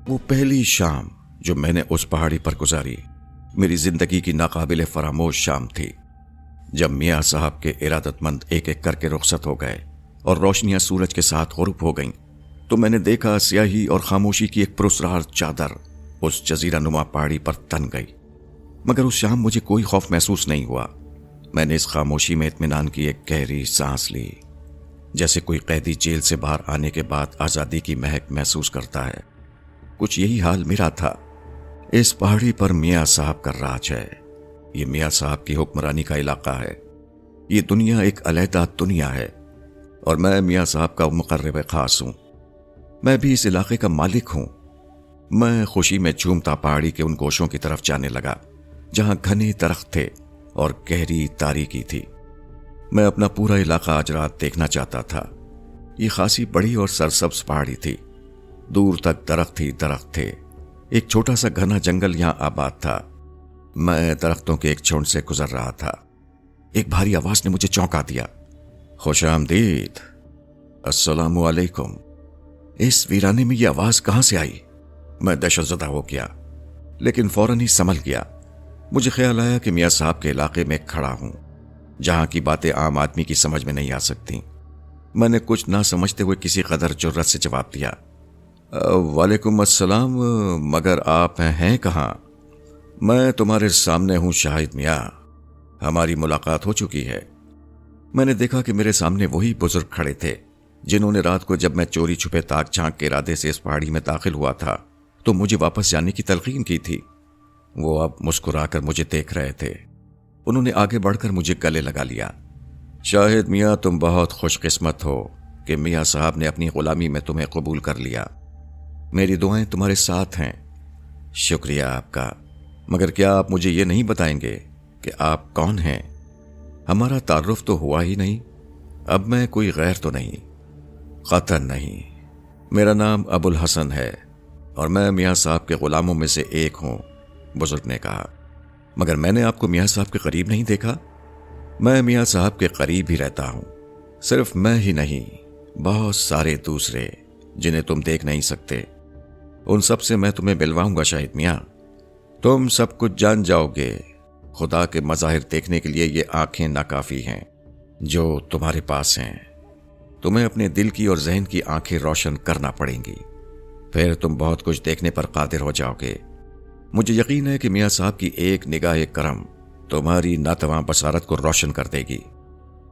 وہ پہلی شام جو میں نے اس پہاڑی پر گزاری میری زندگی کی ناقابل فراموش شام تھی۔ جب میاں صاحب کے ارادت مند ایک ایک کر کے رخصت ہو گئے اور روشنیاں سورج کے ساتھ غروب ہو گئیں تو میں نے دیکھا سیاہی اور خاموشی کی ایک پراسرار چادر اس جزیرہ نما پہاڑی پر تن گئی، مگر اس شام مجھے کوئی خوف محسوس نہیں ہوا۔ میں نے اس خاموشی میں اطمینان کی ایک گہری سانس لی، جیسے کوئی قیدی جیل سے باہر آنے کے بعد آزادی کی مہک محسوس کرتا ہے۔ کچھ یہی حال میرا تھا۔ اس پہاڑی پر میاں صاحب کا راج ہے، یہ میاں صاحب کی حکمرانی کا علاقہ ہے، یہ دنیا ایک علیحدہ دنیا ہے اور میں میاں صاحب کا مقرب خاص ہوں۔ میں بھی اس علاقے کا مالک ہوں۔ میں خوشی میں جھومتا پہاڑی کے ان گوشوں کی طرف جانے لگا جہاں گھنے درخت تھے اور گہری تاریکی تھی۔ میں اپنا پورا علاقہ آج رات دیکھنا چاہتا تھا۔ یہ خاصی بڑی اور سرسبز پہاڑی تھی، دور تک درخت ہی درخت تھے۔ ایک چھوٹا سا گھنا جنگل یہاں آباد تھا۔ میں درختوں کے ایک جھنڈ سے گزر رہا تھا۔ ایک بھاری آواز نے مجھے چونکا دیا۔ خوش آمدید، السلام علیکم۔ اس ویرانے میں یہ آواز کہاں سے آئی؟ میں دہشت زدہ ہو گیا، لیکن فوراً ہی سنبھل گیا۔ مجھے خیال آیا کہ میاں صاحب کے علاقے میں کھڑا ہوں، جہاں کی باتیں عام آدمی کی سمجھ میں نہیں آ سکتی۔ میں نے کچھ نہ سمجھتے ہوئے کسی قدر جرأت سے جواب دیا، وعلیکم السلام، مگر آپ ہیں کہاں؟ میں تمہارے سامنے ہوں شاہد میاں، ہماری ملاقات ہو چکی ہے۔ میں نے دیکھا کہ میرے سامنے وہی بزرگ کھڑے تھے جنہوں نے رات کو جب میں چوری چھپے تاک جھانک کے ارادے سے اس پہاڑی میں داخل ہوا تھا تو مجھے واپس جانے کی تلقین کی تھی۔ وہ اب مسکرا کر مجھے دیکھ رہے تھے۔ انہوں نے آگے بڑھ کر مجھے گلے لگا لیا۔ شاہد میاں، تم بہت خوش قسمت ہو کہ میاں صاحب نے اپنی غلامی میں تمہیں قبول کر لیا۔ میری دعائیں تمہارے ساتھ ہیں۔ شکریہ آپ کا، مگر کیا آپ مجھے یہ نہیں بتائیں گے کہ آپ کون ہیں؟ ہمارا تعارف تو ہوا ہی نہیں۔ اب میں کوئی غیر تو نہیں؟ قطعاً نہیں، میرا نام ابو الحسن ہے اور میں میاں صاحب کے غلاموں میں سے ایک ہوں، بزرگ نے کہا۔ مگر میں نے آپ کو میاں صاحب کے قریب نہیں دیکھا۔ میں میاں صاحب کے قریب ہی رہتا ہوں، صرف میں ہی نہیں، بہت سارے دوسرے جنہیں تم دیکھ نہیں سکتے۔ ان سب سے میں تمہیں ملواؤں گا شاہد میاں۔ تم سب کچھ جان جاؤ گے۔ خدا کے مظاہر دیکھنے کے لیے یہ آنکھیں ناکافی ہیں جو تمہارے پاس ہیں۔ تمہیں اپنے دل کی اور ذہن کی آنکھیں روشن کرنا پڑیں گی، پھر تم بہت کچھ دیکھنے پر قادر ہو جاؤ گے۔ مجھے یقین ہے کہ میاں صاحب کی ایک نگاہ کرم تمہاری ناتواں بصارت کو روشن کر دے گی۔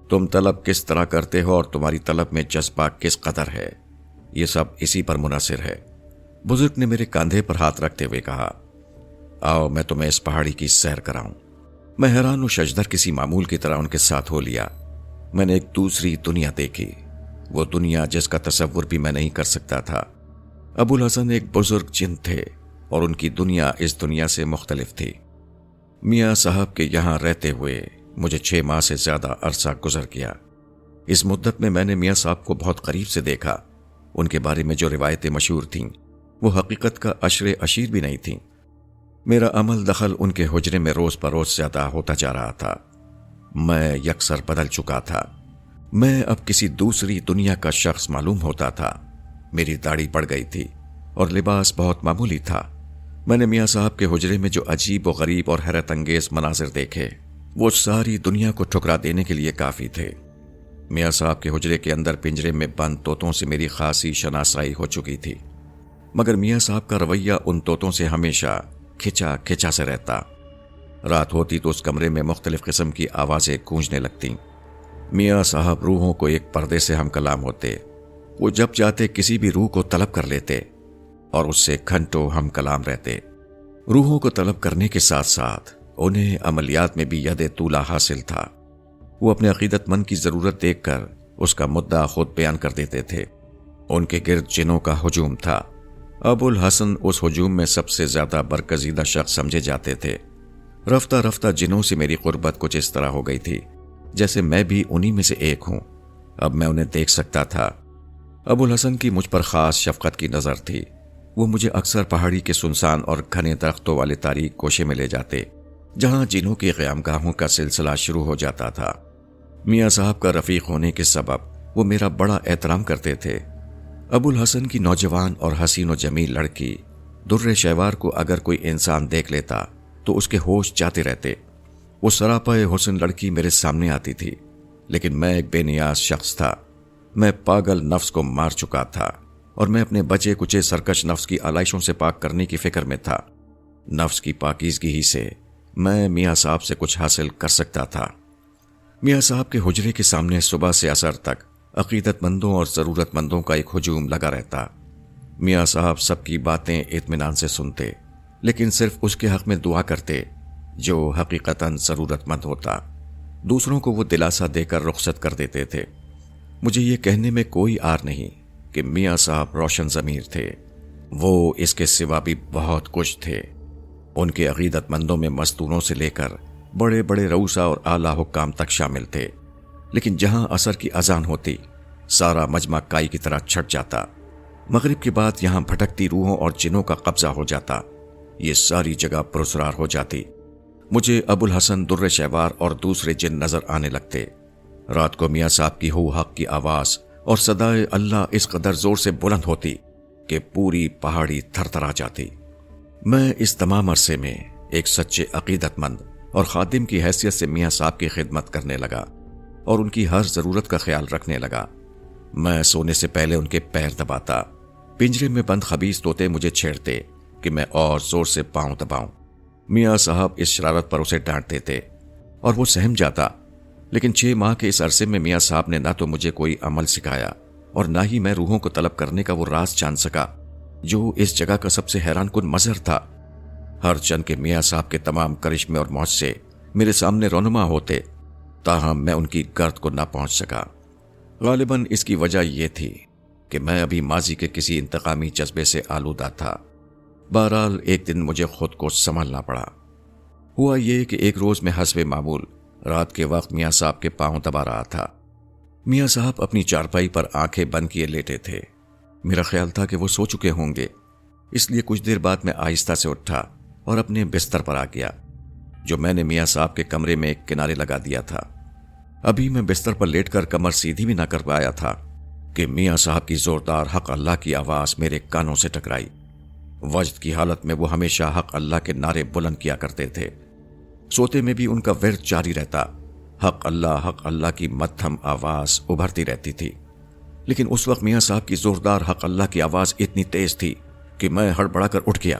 تم طلب کس طرح کرتے ہو اور تمہاری طلب میں جذبہ کس قدر ہے، یہ سب اسی پر منحصر ہے۔ بزرگ نے میرے کاندھے پر ہاتھ رکھتے ہوئے کہا، آؤ میں تمہیں اس پہاڑی کی سیر کراؤں۔ میں حیران و ششدر کسی معمول کی طرح ان کے ساتھ ہو لیا۔ میں نے ایک دوسری دنیا دیکھی، وہ دنیا جس کا تصور بھی میں نہیں کر سکتا تھا۔ ابو الحسن ایک بزرگ جن تھے اور ان کی دنیا اس دنیا سے مختلف تھی۔ میاں صاحب کے یہاں رہتے ہوئے مجھے 6 ماہ سے زیادہ عرصہ گزر گیا۔ اس مدت میں نے میاں صاحب کو بہت قریب سے دیکھا۔ ان کے بارے میں جو روایتیں مشہور تھیں وہ حقیقت کا عشر اشیر بھی نہیں تھیں۔ میرا عمل دخل ان کے حجرے میں روز بروز زیادہ ہوتا جا رہا تھا۔ میں یکسر بدل چکا تھا۔ میں اب کسی دوسری دنیا کا شخص معلوم ہوتا تھا۔ میری داڑھی بڑھ گئی تھی اور لباس بہت معمولی تھا۔ میں نے میاں صاحب کے حجرے میں جو عجیب و غریب اور حیرت انگیز مناظر دیکھے وہ ساری دنیا کو ٹھکرا دینے کے لیے کافی تھے۔ میاں صاحب کے حجرے کے اندر پنجرے میں بند طوطوں سے میری خاصی شناسائی ہو چکی تھی، مگر میاں صاحب کا رویہ ان طوطوں سے ہمیشہ کھچا کھچا سے رہتا۔ رات ہوتی تو اس کمرے میں مختلف قسم کی آوازیں گونجنے لگتیں۔ میاں صاحب روحوں کو ایک پردے سے ہم کلام ہوتے۔ وہ جب چاہتے کسی بھی روح کو طلب کر لیتے اور اس سے گھنٹوں ہم کلام رہتے۔ روحوں کو طلب کرنے کے ساتھ ساتھ انہیں عملیات میں بھی ید طولہ حاصل تھا۔ وہ اپنے عقیدت مند کی ضرورت دیکھ کر اس کا مدعا خود بیان کر دیتے تھے۔ ان کے گرد جنوں کا ہجوم تھا۔ ابو الحسن اس ہجوم میں سب سے زیادہ برگزیدہ شخص سمجھے جاتے تھے۔ رفتہ رفتہ جنوں سے میری قربت کچھ اس طرح ہو گئی تھی جیسے میں بھی انہی میں سے ایک ہوں۔ اب میں انہیں دیکھ سکتا تھا۔ ابو الحسن کی مجھ پر خاص شفقت کی نظر تھی۔ وہ مجھے اکثر پہاڑی کے سنسان اور گھنے درختوں والے تاریک گوشے میں لے جاتے جہاں جنوں کی قیام گاہوں کا سلسلہ شروع ہو جاتا تھا۔ میاں صاحب کا رفیق ہونے کے سبب وہ میرا بڑا احترام کرتے تھے۔ ابو الحسن کی نوجوان اور حسین و جمیل لڑکی در شہوار کو اگر کوئی انسان دیکھ لیتا تو اس کے ہوش جاتے رہتے۔ وہ سراپا حسن لڑکی میرے سامنے آتی تھی، لیکن میں ایک بے نیاز شخص تھا۔ میں پاگل نفس کو مار چکا تھا اور میں اپنے بچے کچے سرکش نفس کی آلائشوں سے پاک کرنے کی فکر میں تھا۔ نفس کی پاکیزگی ہی سے میں میاں صاحب سے کچھ حاصل کر سکتا تھا۔ میاں صاحب کے حجرے کے سامنے صبح سے عصر تک عقیدت مندوں اور ضرورت مندوں کا ایک ہجوم لگا رہتا۔ میاں صاحب سب کی باتیں اطمینان سے سنتے، لیکن صرف اس کے حق میں دعا کرتے جو حقیقتاً ضرورت مند ہوتا۔ دوسروں کو وہ دلاسا دے کر رخصت کر دیتے تھے۔ مجھے یہ کہنے میں کوئی عار نہیں کہ میاں صاحب روشن ضمیر تھے۔ وہ اس کے سوا بھی بہت کچھ تھے۔ ان کے عقیدت مندوں میں مزدوروں سے لے کر بڑے بڑے رؤسا اور اعلیٰ حکام تک شامل تھے، لیکن جہاں عصر کی اذان ہوتی سارا مجمع کائی کی طرح چھٹ جاتا۔ مغرب کے بعد یہاں بھٹکتی روحوں اور جنوں کا قبضہ ہو جاتا۔ یہ ساری جگہ پراسرار ہو جاتی۔ مجھے ابو الحسن در شہوار اور دوسرے جن نظر آنے لگتے۔ رات کو میاں صاحب کی ہو حق کی آواز اور صدائے اللہ اس قدر زور سے بلند ہوتی کہ پوری پہاڑی تھر تھر آ جاتی۔ میں اس تمام عرصے میں ایک سچے عقیدت مند اور خادم کی حیثیت سے میاں صاحب کی خدمت کرنے لگا اور ان کی ہر ضرورت کا خیال رکھنے لگا۔ میں سونے سے پہلے ان کے پیر دباتا۔ پنجرے میں بند خبیث طوطے مجھے چھیڑتے کہ میں اور زور سے پاؤں دباؤں۔ میاں صاحب اس شرارت پر اسے ڈانٹ دیتے اور وہ سہم جاتا، لیکن 6 ماہ کے اس عرصے میں میاں صاحب نے نہ تو مجھے کوئی عمل سکھایا اور نہ ہی میں روحوں کو طلب کرنے کا وہ راز جان سکا جو اس جگہ کا سب سے حیران کن مظہر تھا۔ ہر چند کے میاں صاحب کے تمام کرشمے اور معجزے میرے سامنے رونما ہوتے، تاہم میں ان کی گرد کو نہ پہنچ سکا۔ غالباً اس کی وجہ یہ تھی کہ میں ابھی ماضی کے کسی انتقامی جذبے سے آلودہ تھا۔ بہرحال ایک دن مجھے خود کو سنبھالنا پڑا۔ ہوا یہ کہ ایک روز میں حسب معمول رات کے وقت میاں صاحب کے پاؤں دبا رہا تھا۔ میاں صاحب اپنی چارپائی پر آنکھیں بند کیے لیٹے تھے۔ میرا خیال تھا کہ وہ سو چکے ہوں گے، اس لیے کچھ دیر بعد میں آہستہ سے اٹھا اور اپنے بستر پر آ گیا جو میں نے میاں صاحب کے کمرے میں ایک کنارے لگا دیا تھا۔ ابھی میں بستر پر لیٹ کر کمر سیدھی بھی نہ کر پایا تھا کہ میاں صاحب کی زوردار حق اللہ کی آواز میرے کانوں سے ٹکرائی۔ وجد کی حالت میں وہ ہمیشہ حق اللہ کے نعرے بلند کیا کرتے تھے۔ سوتے میں بھی ان کا ورد جاری رہتا۔ حق اللہ کی مدھم آواز ابھرتی رہتی تھی، لیکن اس وقت میاں صاحب کی زوردار حق اللہ کی آواز اتنی تیز تھی کہ میں ہڑبڑا کر اٹھ گیا۔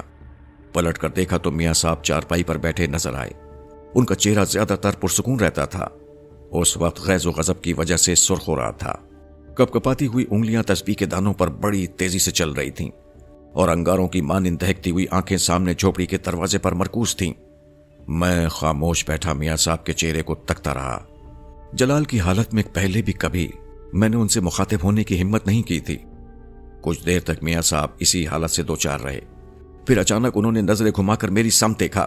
پلٹ کر دیکھا تو میاں صاحب چارپائی پر بیٹھے نظر آئے۔ ان کا چہرہ زیادہ تر پرسکون رہتا تھا۔ اس وقت غیظ و غضب کی وجہ سے سرخ ہو رہا تھا۔ کپکپاتی ہوئی انگلیاں تسبیح کے دانوں پر بڑی تیزی سے چل رہی تھیں اور انگاروں کی مانند دہکتی ہوئی آنکھیں سامنے جھوپڑی کے دروازے پر مرکوز تھیں۔ میں خاموش بیٹھا میاں صاحب کے چہرے کو تکتا رہا۔ جلال کی حالت میں پہلے بھی کبھی میں نے ان سے مخاطب ہونے کی ہمت نہیں کی تھی۔ کچھ دیر تک میاں صاحب اسی حالت سے دوچار رہے، پھر اچانک انہوں نے نظریں گھما کر میری سمت دیکھا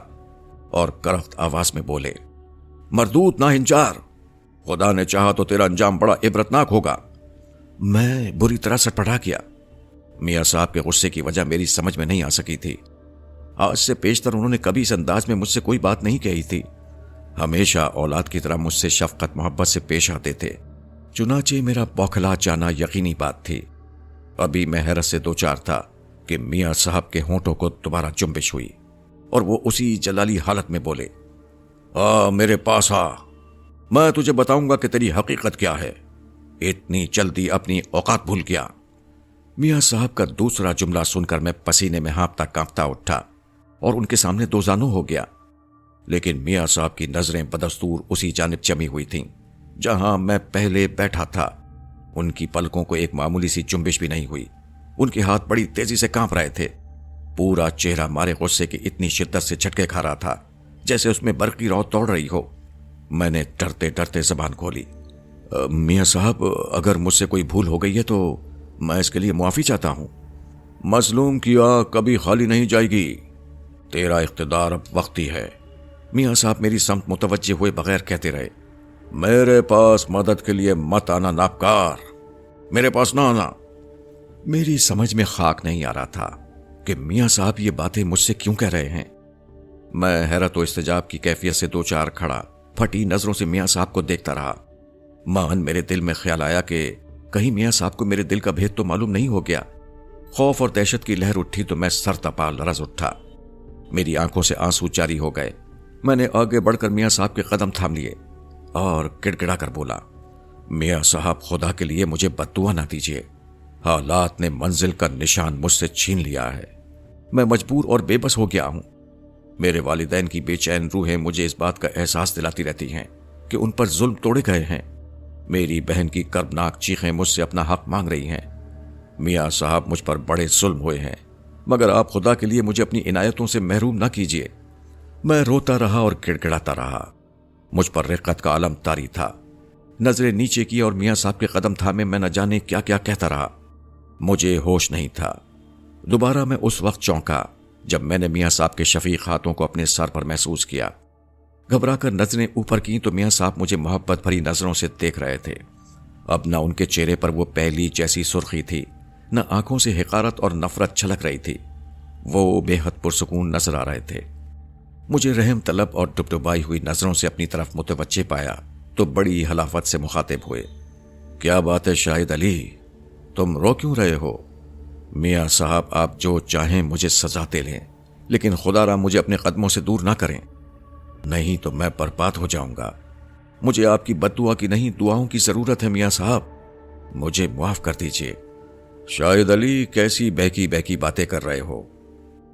اور کرخت آواز میں بولے، مردود ناہنجار، خدا نے چاہا تو تیرا انجام بڑا عبرتناک ہوگا۔ میں بری طرح سٹپٹا گیا۔ میاں صاحب کے غصے کی وجہ میری سمجھ میں نہیں آ سکی تھی۔ آج سے پیشتر انہوں نے کبھی اس انداز میں مجھ سے کوئی بات نہیں کہی تھی۔ ہمیشہ اولاد کی طرح مجھ سے شفقت محبت سے پیش آتے تھے، چنانچہ میرا بوکھلا جانا یقینی بات تھی۔ ابھی میں حیرت سے دوچار تھا کہ میاں صاحب کے ہونٹوں کو دوبارہ جنبش ہوئی اور وہ اسی جلالی حالت میں بولے، میرے پاس آ، میں تجھے بتاؤں گا کہ تیری حقیقت کیا ہے۔ اتنی جلدی اپنی اوقات بھول گیا۔ میاں صاحب کا دوسرا جملہ سن کر میں پسینے میں ہانپتا کانپتا اٹھا اور ان کے سامنے دوزانوں ہو گیا، لیکن میاں صاحب کی نظریں بدستور اسی جانب جمی ہوئی تھیں جہاں میں پہلے بیٹھا تھا۔ ان کی پلکوں کو ایک معمولی سی جنبش بھی نہیں ہوئی۔ ان کے ہاتھ بڑی تیزی سے کانپ رہے تھے۔ پورا چہرہ مارے غصے کی اتنی شدت سے جھٹکے کھا رہا تھا جیسے اس میں برقی رو توڑ رہی ہو۔ میں نے ڈرتے ڈرتے زبان کھولی، میاں صاحب، اگر مجھ سے کوئی بھول ہو گئی ہے تو میں اس کے لیے معافی چاہتا ہوں۔ مظلوم کی آنکھ کبھی خالی نہیں جائے گی، تیرا اقتدار اب وقتی ہے۔ میاں صاحب میری سمت متوجہ ہوئے بغیر کہتے رہے، میرے پاس مدد کے لیے مت آنا ناپکار، میرے پاس نہ آنا۔ میری سمجھ میں خاک نہیں آ رہا تھا کہ میاں صاحب یہ باتیں مجھ سے کیوں کہہ رہے ہیں۔ میں حیرت و استجاب کی کیفیت سے دوچار کھڑا پھٹی نظروں سے میاں صاحب کو دیکھتا رہا۔ مان میرے دل میں خیال آیا کہ کہیں میاں صاحب کو میرے دل کا بھید تو معلوم نہیں ہو گیا۔ خوف اور دہشت کی لہر اٹھی تو میں سر تپا لرز اٹھا، میری آنکھوں سے آنسو جاری ہو گئے۔ میں نے آگے بڑھ کر میاں صاحب کے قدم تھام لیے اور گڑگڑا کر بولا، میاں صاحب خدا کے لیے مجھے بد دعا نہ دیجیے، حالات نے منزل کا نشان مجھ سے چھین لیا ہے، میں مجبور اور بے بس ہو گیا ہوں۔ میرے والدین کی بے چین روحیں مجھے اس بات کا احساس دلاتی رہتی ہیں کہ ان پر ظلم توڑے گئے ہیں۔ میری بہن کی کربناک چیخیں مجھ سے اپنا حق مانگ رہی ہیں۔ میاں صاحب مجھ پر بڑے ظلم ہوئے ہیں، مگر آپ خدا کے لیے مجھے اپنی عنایتوں سے محروم نہ کیجیے۔ میں روتا رہا اور گڑگڑاتا رہا۔ مجھ پر رقت کا عالم طاری تھا۔ نظریں نیچے کی اور میاں صاحب کے قدم تھامے میں نہ جانے کیا کیا کہتا رہا۔ مجھے ہوش نہیں تھا۔ دوبارہ میں اس وقت چونکا جب میں نے میاں صاحب کے شفیق ہاتھوں کو اپنے سر پر محسوس کیا۔ گھبرا کر نظریں اوپر کی تو میاں صاحب مجھے محبت بھری نظروں سے دیکھ رہے تھے۔ اب نہ ان کے چہرے پر وہ پہلی جیسی سرخی تھی، نہ آنکھوں سے حقارت اور نفرت چھلک رہی تھی۔ وہ بے حد پرسکون نظر آ رہے تھے۔ مجھے رحم طلب اور ڈبڈبائی ہوئی نظروں سے اپنی طرف متوجہ پایا تو بڑی حلافت سے مخاطب ہوئے، کیا بات ہے شاہد علی، تم رو کیوں رہے ہو؟ میاں صاحب آپ جو چاہیں مجھے سزا دے لیں، لیکن خدا را مجھے اپنے قدموں سے دور نہ کریں، نہیں تو میں برباد ہو جاؤں گا۔ مجھے آپ کی بد دعا کی نہیں، دعاؤں کی ضرورت ہے میاں صاحب، مجھے معاف کر دیجیے۔ شاہد علی کیسی بہکی بہکی باتیں کر رہے ہو؟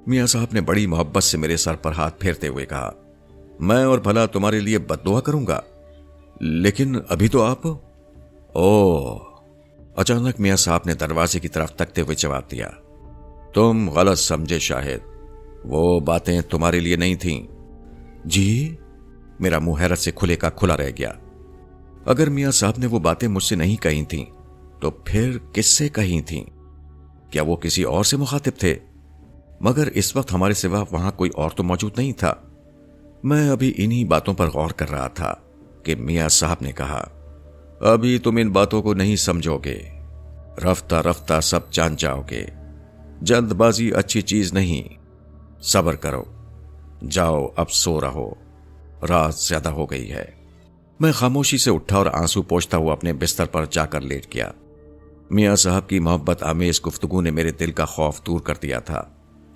میاں صاحب نے بڑی محبت سے میرے سر پر ہاتھ پھیرتے ہوئے کہا، میں اور بھلا تمہارے لیے بد دعا کروں گا؟ لیکن ابھی تو آپ… اوہ! اچانک میاں صاحب نے دروازے کی طرف تکتے ہوئے جواب دیا، تم غلط سمجھے شاہد، وہ باتیں تمہارے لیے نہیں تھیں۔ جی؟ میرا منہ حیرت سے کھلے کا کھلا رہ گیا۔ اگر میاں صاحب نے وہ باتیں مجھ سے نہیں کہی تھیں تو پھر کس سے کہی تھیں؟ کیا وہ کسی اور سے مخاطب تھے؟ مگر اس وقت ہمارے سوا وہاں کوئی اور تو موجود نہیں تھا۔ میں ابھی انہی باتوں پر غور کر رہا تھا کہ میاں صاحب نے کہا، ابھی تم ان باتوں کو نہیں سمجھو گے، رفتہ رفتہ سب جان جاؤ گے۔ جلد بازی اچھی چیز نہیں، صبر کرو، جاؤ اب سو رہو، رات زیادہ ہو گئی ہے۔ میں خاموشی سے اٹھا اور آنسو پوچھتا ہوا اپنے بستر پر جا کر لیٹ گیا۔ میاں صاحب کی محبت آمیز گفتگو نے میرے دل کا خوف دور کر دیا تھا،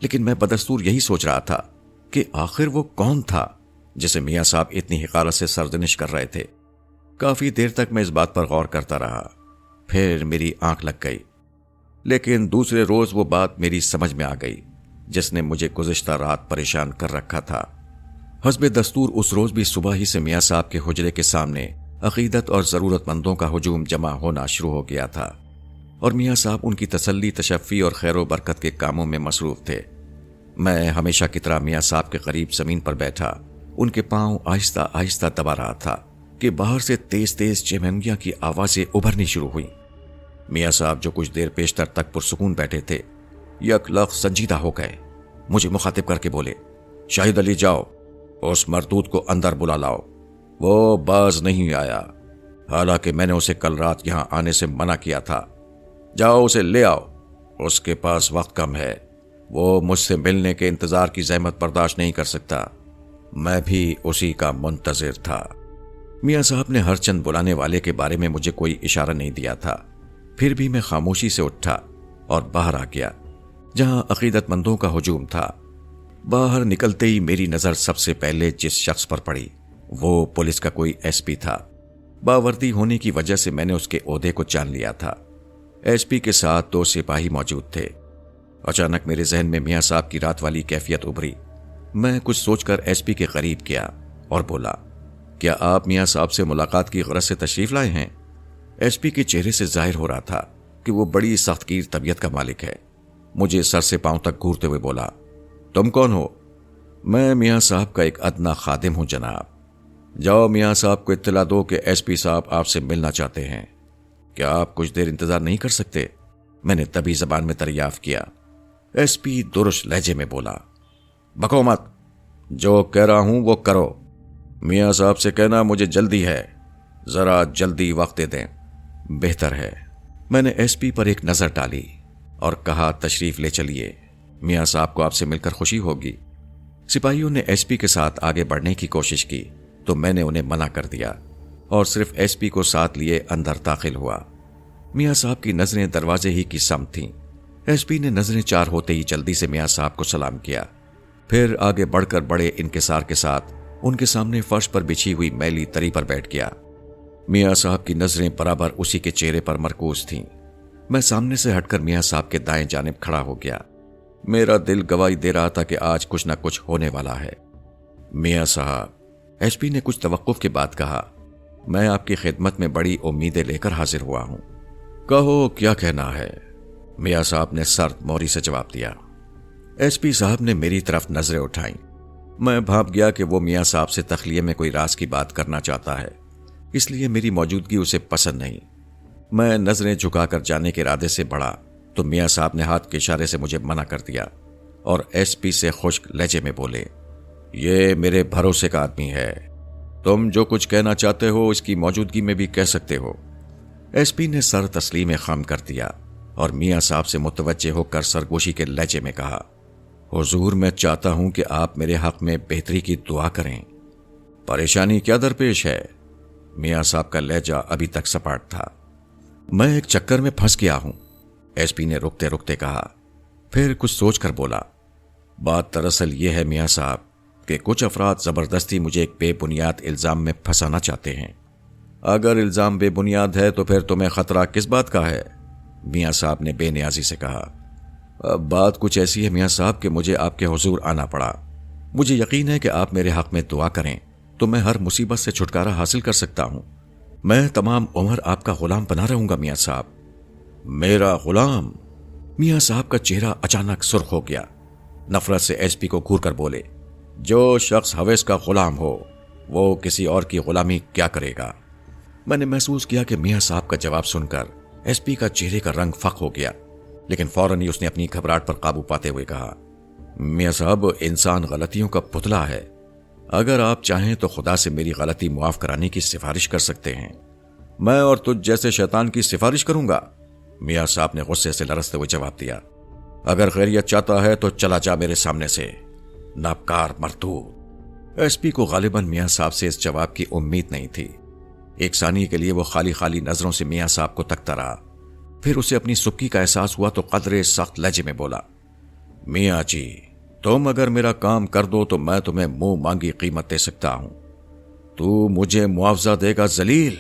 لیکن میں بدستور یہی سوچ رہا تھا کہ آخر وہ کون تھا جسے میاں صاحب اتنی حقارت سے سرزنش کر رہے تھے۔ کافی دیر تک میں اس بات پر غور کرتا رہا، پھر میری آنکھ لگ گئی۔ لیکن دوسرے روز وہ بات میری سمجھ میں آ گئی جس نے مجھے گزشتہ رات پریشان کر رکھا تھا۔ حسب دستور اس روز بھی صبح ہی سے میاں صاحب کے حجرے کے سامنے عقیدت اور ضرورت مندوں کا ہجوم جمع ہونا شروع ہو گیا تھا، اور میاں صاحب ان کی تسلی، تشفی اور خیر و برکت کے کاموں میں مصروف تھے۔ میں ہمیشہ کی طرح میاں صاحب کے قریب زمین پر بیٹھا ان کے پاؤں آہستہ آہستہ دبا رہا تھا کہ باہر سے تیز تیز چیمنگیاں کی آوازیں ابھرنی شروع ہوئیں۔ میاں صاحب جو کچھ دیر پیشتر تک پرسکون بیٹھے تھے، یک لخت سنجیدہ ہو گئے۔ مجھے مخاطب کر کے بولے، شاہد علی جاؤ، اس مردود کو اندر بلا لاؤ، وہ باز نہیں آیا، حالانکہ میں نے اسے کل رات یہاں آنے سے منع کیا تھا۔ جاؤ اسے لے آؤ، اس کے پاس وقت کم ہے، وہ مجھ سے ملنے کے انتظار کی زحمت برداشت نہیں کر سکتا۔ میں بھی اسی کا منتظر تھا۔ میاں صاحب نے ہر چند بلانے والے کے بارے میں مجھے کوئی اشارہ نہیں دیا تھا، پھر بھی میں خاموشی سے اٹھا اور باہر آ گیا جہاں عقیدت مندوں کا ہجوم تھا۔ باہر نکلتے ہی میری نظر سب سے پہلے جس شخص پر پڑی وہ پولیس کا کوئی ایس پی تھا۔ باوردی ہونے کی وجہ سے میں نے اس کے عہدے کو جان لیا تھا۔ ایس پی کے ساتھ 2 سپاہی موجود تھے۔ اچانک میرے ذہن میں میاں صاحب کی رات والی کیفیت ابھری۔ میں کچھ سوچ کر ایس پی کے قریب گیا اور بولا، کیا آپ میاں صاحب سے ملاقات کی غرض سے تشریف لائے ہیں؟ ایس پی کے چہرے سے ظاہر ہو رہا تھا کہ وہ بڑی سخت گیر طبیعت کا مالک ہے۔ مجھے سر سے پاؤں تک گھورتے ہوئے بولا، تم کون ہو؟ میں میاں صاحب کا ایک ادنا خادم ہوں جناب۔ جاؤ میاں صاحب کو اطلاع دو کہ ایس پی صاحب آپ سے ملنا چاہتے ہیں۔ کیا آپ کچھ دیر انتظار نہیں کر سکتے؟ میں نے طبی زبان میں دریافت کیا۔ ایس پی درش لہجے میں بولا، بکو مت، جو کہہ رہا ہوں وہ کرو۔ میاں صاحب سے کہنا مجھے جلدی ہے، ذرا جلدی وقت دے دیں۔ بہتر ہے۔ میں نے ایس پی پر ایک نظر ڈالی اور کہا، تشریف لے چلیے، میاں صاحب کو آپ سے مل کر خوشی ہوگی۔ سپاہیوں نے ایس پی کے ساتھ آگے بڑھنے کی کوشش کی تو میں نے انہیں منع کر دیا اور صرف ایس پی کو ساتھ لیے اندر داخل ہوا۔ میاں صاحب کی نظریں دروازے ہی کی سمت تھیں۔ ایس پی نے نظریں چار ہوتے ہی جلدی سے میاں صاحب کو سلام کیا، پھر آگے بڑھ کر بڑے انکسار کے ساتھ ان کے سامنے فرش پر بچھی ہوئی میلی تری پر بیٹھ گیا۔ میاں صاحب کی نظریں برابر اسی کے چہرے پر مرکوز تھیں۔ میں سامنے سے ہٹ کر میاں صاحب کے دائیں جانب کھڑا ہو گیا۔ میرا دل گواہی دے رہا تھا کہ آج کچھ نہ کچھ ہونے والا ہے۔ میاں صاحب، ایس پی نے کچھ توقف کے بعد کہا، میں آپ کی خدمت میں بڑی امیدیں لے کر حاضر ہوا ہوں۔ کہو کیا کہنا ہے؟ میاں صاحب نے سرد موری سے جواب دیا۔ ایس پی صاحب نے میری طرف نظریں اٹھائیں۔ میں بھانپ گیا کہ وہ میاں صاحب سے تخلیے میں کوئی راز کی بات کرنا چاہتا ہے، اس لیے میری موجودگی اسے پسند نہیں۔ میں نظریں جھکا کر جانے کے ارادے سے بڑھا تو میاں صاحب نے ہاتھ کے اشارے سے مجھے منع کر دیا اور ایس پی سے خشک لہجے میں بولے، یہ میرے بھروسے کا آدمی ہے، تم جو کچھ کہنا چاہتے ہو اس کی موجودگی میں بھی کہہ سکتے ہو۔ ایس پی نے سر تسلیم خم کر دیا اور میاں صاحب سے متوجہ ہو کر سرگوشی کے لہجے میں کہا، حضور میں چاہتا ہوں کہ آپ میرے حق میں بہتری کی دعا کریں۔ پریشانی کیا درپیش ہے؟ میاں صاحب کا لہجہ ابھی تک سپاٹ تھا۔ میں ایک چکر میں پھنس گیا ہوں، ایس پی نے رکتے رکتے کہا، پھر کچھ سوچ کر بولا، بات دراصل یہ ہے میاں صاحب کہ کچھ افراد زبردستی مجھے ایک بے بنیاد الزام میں پھنسانا چاہتے ہیں۔ اگر الزام بے بنیاد ہے تو پھر تمہیں خطرہ کس بات کا ہے؟ میاں صاحب نے بے نیازی سے کہا، بات کچھ ایسی ہے میاں صاحب کہ مجھے آپ کے حضور آنا پڑا۔ مجھے یقین ہے کہ آپ میرے حق میں دعا کریں تو میں ہر مصیبت سے چھٹکارا حاصل کر سکتا ہوں۔ میں تمام عمر آپ کا غلام بنا رہوں گا میاں صاحب۔ میرا غلام؟ میاں صاحب کا چہرہ اچانک سرخ ہو گیا۔ نفرت سے ایس پی کو گھور کر بولے، جو شخص حویس کا غلام ہو وہ کسی اور کی غلامی کیا کرے گا؟ میں نے محسوس کیا کہ میاں صاحب کا جواب سن کر ایس پی کا چہرے کا رنگ فق ہو گیا، لیکن فوراً ہی اس نے اپنی گھبراہٹ پر قابو پاتے ہوئے کہا، میاں صاحب انسان غلطیوں کا پتلا ہے، اگر آپ چاہیں تو خدا سے میری غلطی معاف کرانے کی سفارش کر سکتے ہیں۔ میں اور تجھ جیسے شیطان کی سفارش کروں گا؟ میاں صاحب نے غصے سے لرزتے ہوئے جواب دیا، اگر خیریت چاہتا ہے تو چلا جا میرے سامنے سے، ناپکار مردود۔ ایس پی کو غالباً میاں صاحب سے اس جواب کی امید نہیں تھی۔ ایک ثانیے کے لیے وہ خالی خالی نظروں سے میاں صاحب کو تکتا رہا، پھر اسے اپنی سبکی کا احساس ہوا تو قدرے سخت لہجے میں بولا، میاں جی تم اگر میرا کام کر دو تو میں تمہیں منہ مانگی قیمت دے سکتا ہوں۔ تو مجھے معاوضہ دے گا ذلیل؟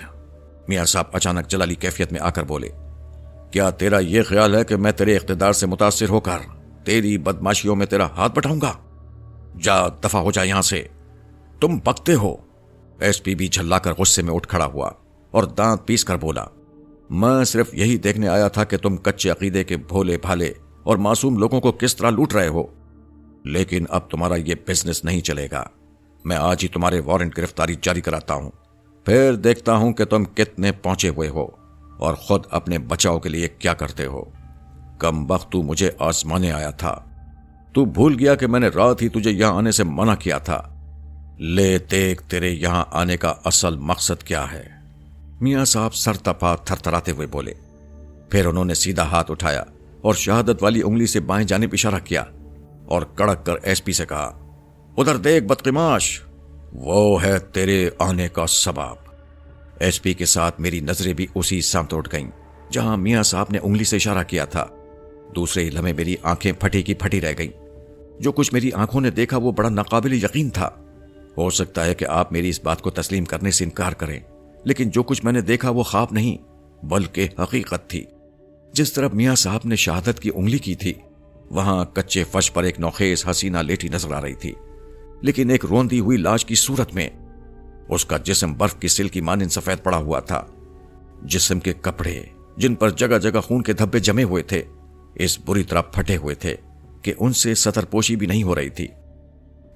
میاں صاحب اچانک جلالی کیفیت میں آ کر بولے، کیا تیرا یہ خیال ہے کہ میں تیرے اقتدار سے متاثر ہو کر تیری بدماشیوں میں تیرا ہاتھ بٹاؤں گا؟ جا دفع ہو جا یہاں سے، تم بکتے ہو۔ ایس پی بھی جھلا کر غصے میں اٹھ کھڑا ہوا اور دانت پیس کر بولا، میں صرف یہی دیکھنے آیا تھا کہ تم کچے عقیدے کے بھولے بھالے اور معصوم لوگوں کو کس طرح لوٹ رہے ہو، لیکن اب تمہارا یہ بزنس نہیں چلے گا۔ میں آج ہی تمہارے وارنٹ گرفتاری جاری کراتا ہوں، پھر دیکھتا ہوں کہ تم کتنے پہنچے ہوئے ہو اور خود اپنے بچاؤ کے لیے کیا کرتے ہو۔ کم بخت تو مجھے آزمانے آیا تھا، تو بھول گیا کہ میں نے رات ہی تجھے یہاں آنے سے منع کیا تھا۔ لے دیکھ تیرے یہاں آنے کا اصل مقصد کیا ہے۔ میاں صاحب سر تپا تھر تھراتے ہوئے بولے، پھر انہوں نے سیدھا ہاتھ اٹھایا اور شہادت والی انگلی سے بائیں جانب اشارہ کیا اور کڑک کر ایس پی سے کہا، ادھر دیکھ بدقماش، وہ ہے تیرے آنے کا سبب۔ ایس پی کے ساتھ میری نظریں بھی اسی سمت اٹھ گئیں جہاں میاں صاحب نے انگلی سے اشارہ کیا تھا۔ دوسرے ہی لمحے میری آنکھیں پھٹی کی پھٹی رہ گئیں۔ جو کچھ میری آنکھوں نے دیکھا وہ بڑا ناقابل یقین تھا۔ ہو سکتا ہے کہ آپ میری اس بات کو تسلیم کرنے سے انکار کریں، لیکن جو کچھ میں نے دیکھا وہ خواب نہیں بلکہ حقیقت تھی۔ جس طرف میاں صاحب نے شہادت کی انگلی کی تھی، وہاں کچے فرش پر ایک نوخیز حسینہ لیٹی نظر آ رہی تھی، لیکن ایک روندی ہوئی لاش کی صورت میں۔ اس کا جسم برف کی سل کی مانند سفید پڑا ہوا تھا۔ جسم کے کپڑے جن پر جگہ جگہ خون کے دھبے جمے ہوئے تھے اس بری طرح پھٹے ہوئے تھے کہ ان سے سطر پوشی بھی نہیں ہو رہی تھی۔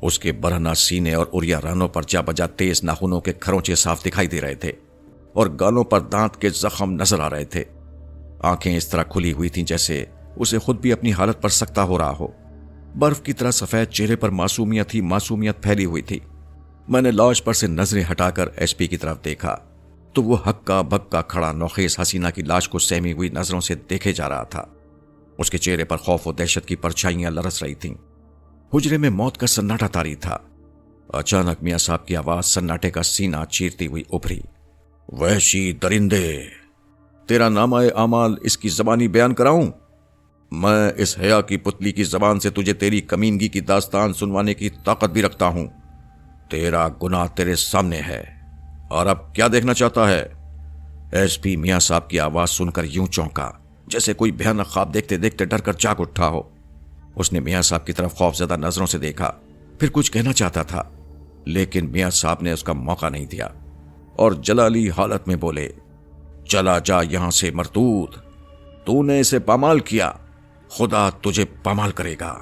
اس کے برہنہ سینے اور اڑیا رانوں پر جا بجا تیز ناخنوں کے کھروچے صاف دکھائی دے رہے تھے اور گالوں پر دانت کے زخم نظر آ رہے تھے۔ آنکھیں اس طرح کھلی ہوئی تھیں جیسے اسے خود بھی اپنی حالت پر سکتہ ہو رہا ہو۔ برف کی طرح سفید چہرے پر معصومیت ہی معصومیت پھیلی ہوئی تھی۔ میں نے لاش پر سے نظریں ہٹا کر ایس پی کی طرف دیکھا تو وہ ہکا بکا کھڑا نوخیز حسینہ کی لاش کو سہمی ہوئی نظروں سے دیکھے جا رہا تھا۔ اس کے چہرے پر خوف و دہشت کی پرچھائیاں لرز رہی تھیں۔ حجرے میں موت کا سناٹا طاری تھا۔ اچانک میاں صاحب کی آواز سناٹے کا سینہ چیرتی ہوئی ابھری، وحشی درندے، تیرا نامہ اعمال اس کی زبانی بیان کراؤں؟ میں اس حیا کی پتلی کی زبان سے تجھے تیری کمینگی کی داستان سنوانے کی طاقت بھی رکھتا ہوں۔ تیرا گناہ تیرے سامنے ہے، اور اب کیا دیکھنا چاہتا ہے؟ ایس پی میاں صاحب کی آواز سن کر یوں چونکا جیسے کوئی بھیانک خواب دیکھتے دیکھتے ڈر کر جاگ اٹھا ہو۔ اس نے میاں صاحب کی طرف خوفزدہ نظروں سے دیکھا، پھر کچھ کہنا چاہتا تھا، لیکن میاں صاحب نے اس کا موقع نہیں دیا اور جلالی حالت میں بولے، چلا جا یہاں سے مرتود، تو نے اسے پامال کیا، خدا تجھے پامال کرے گا۔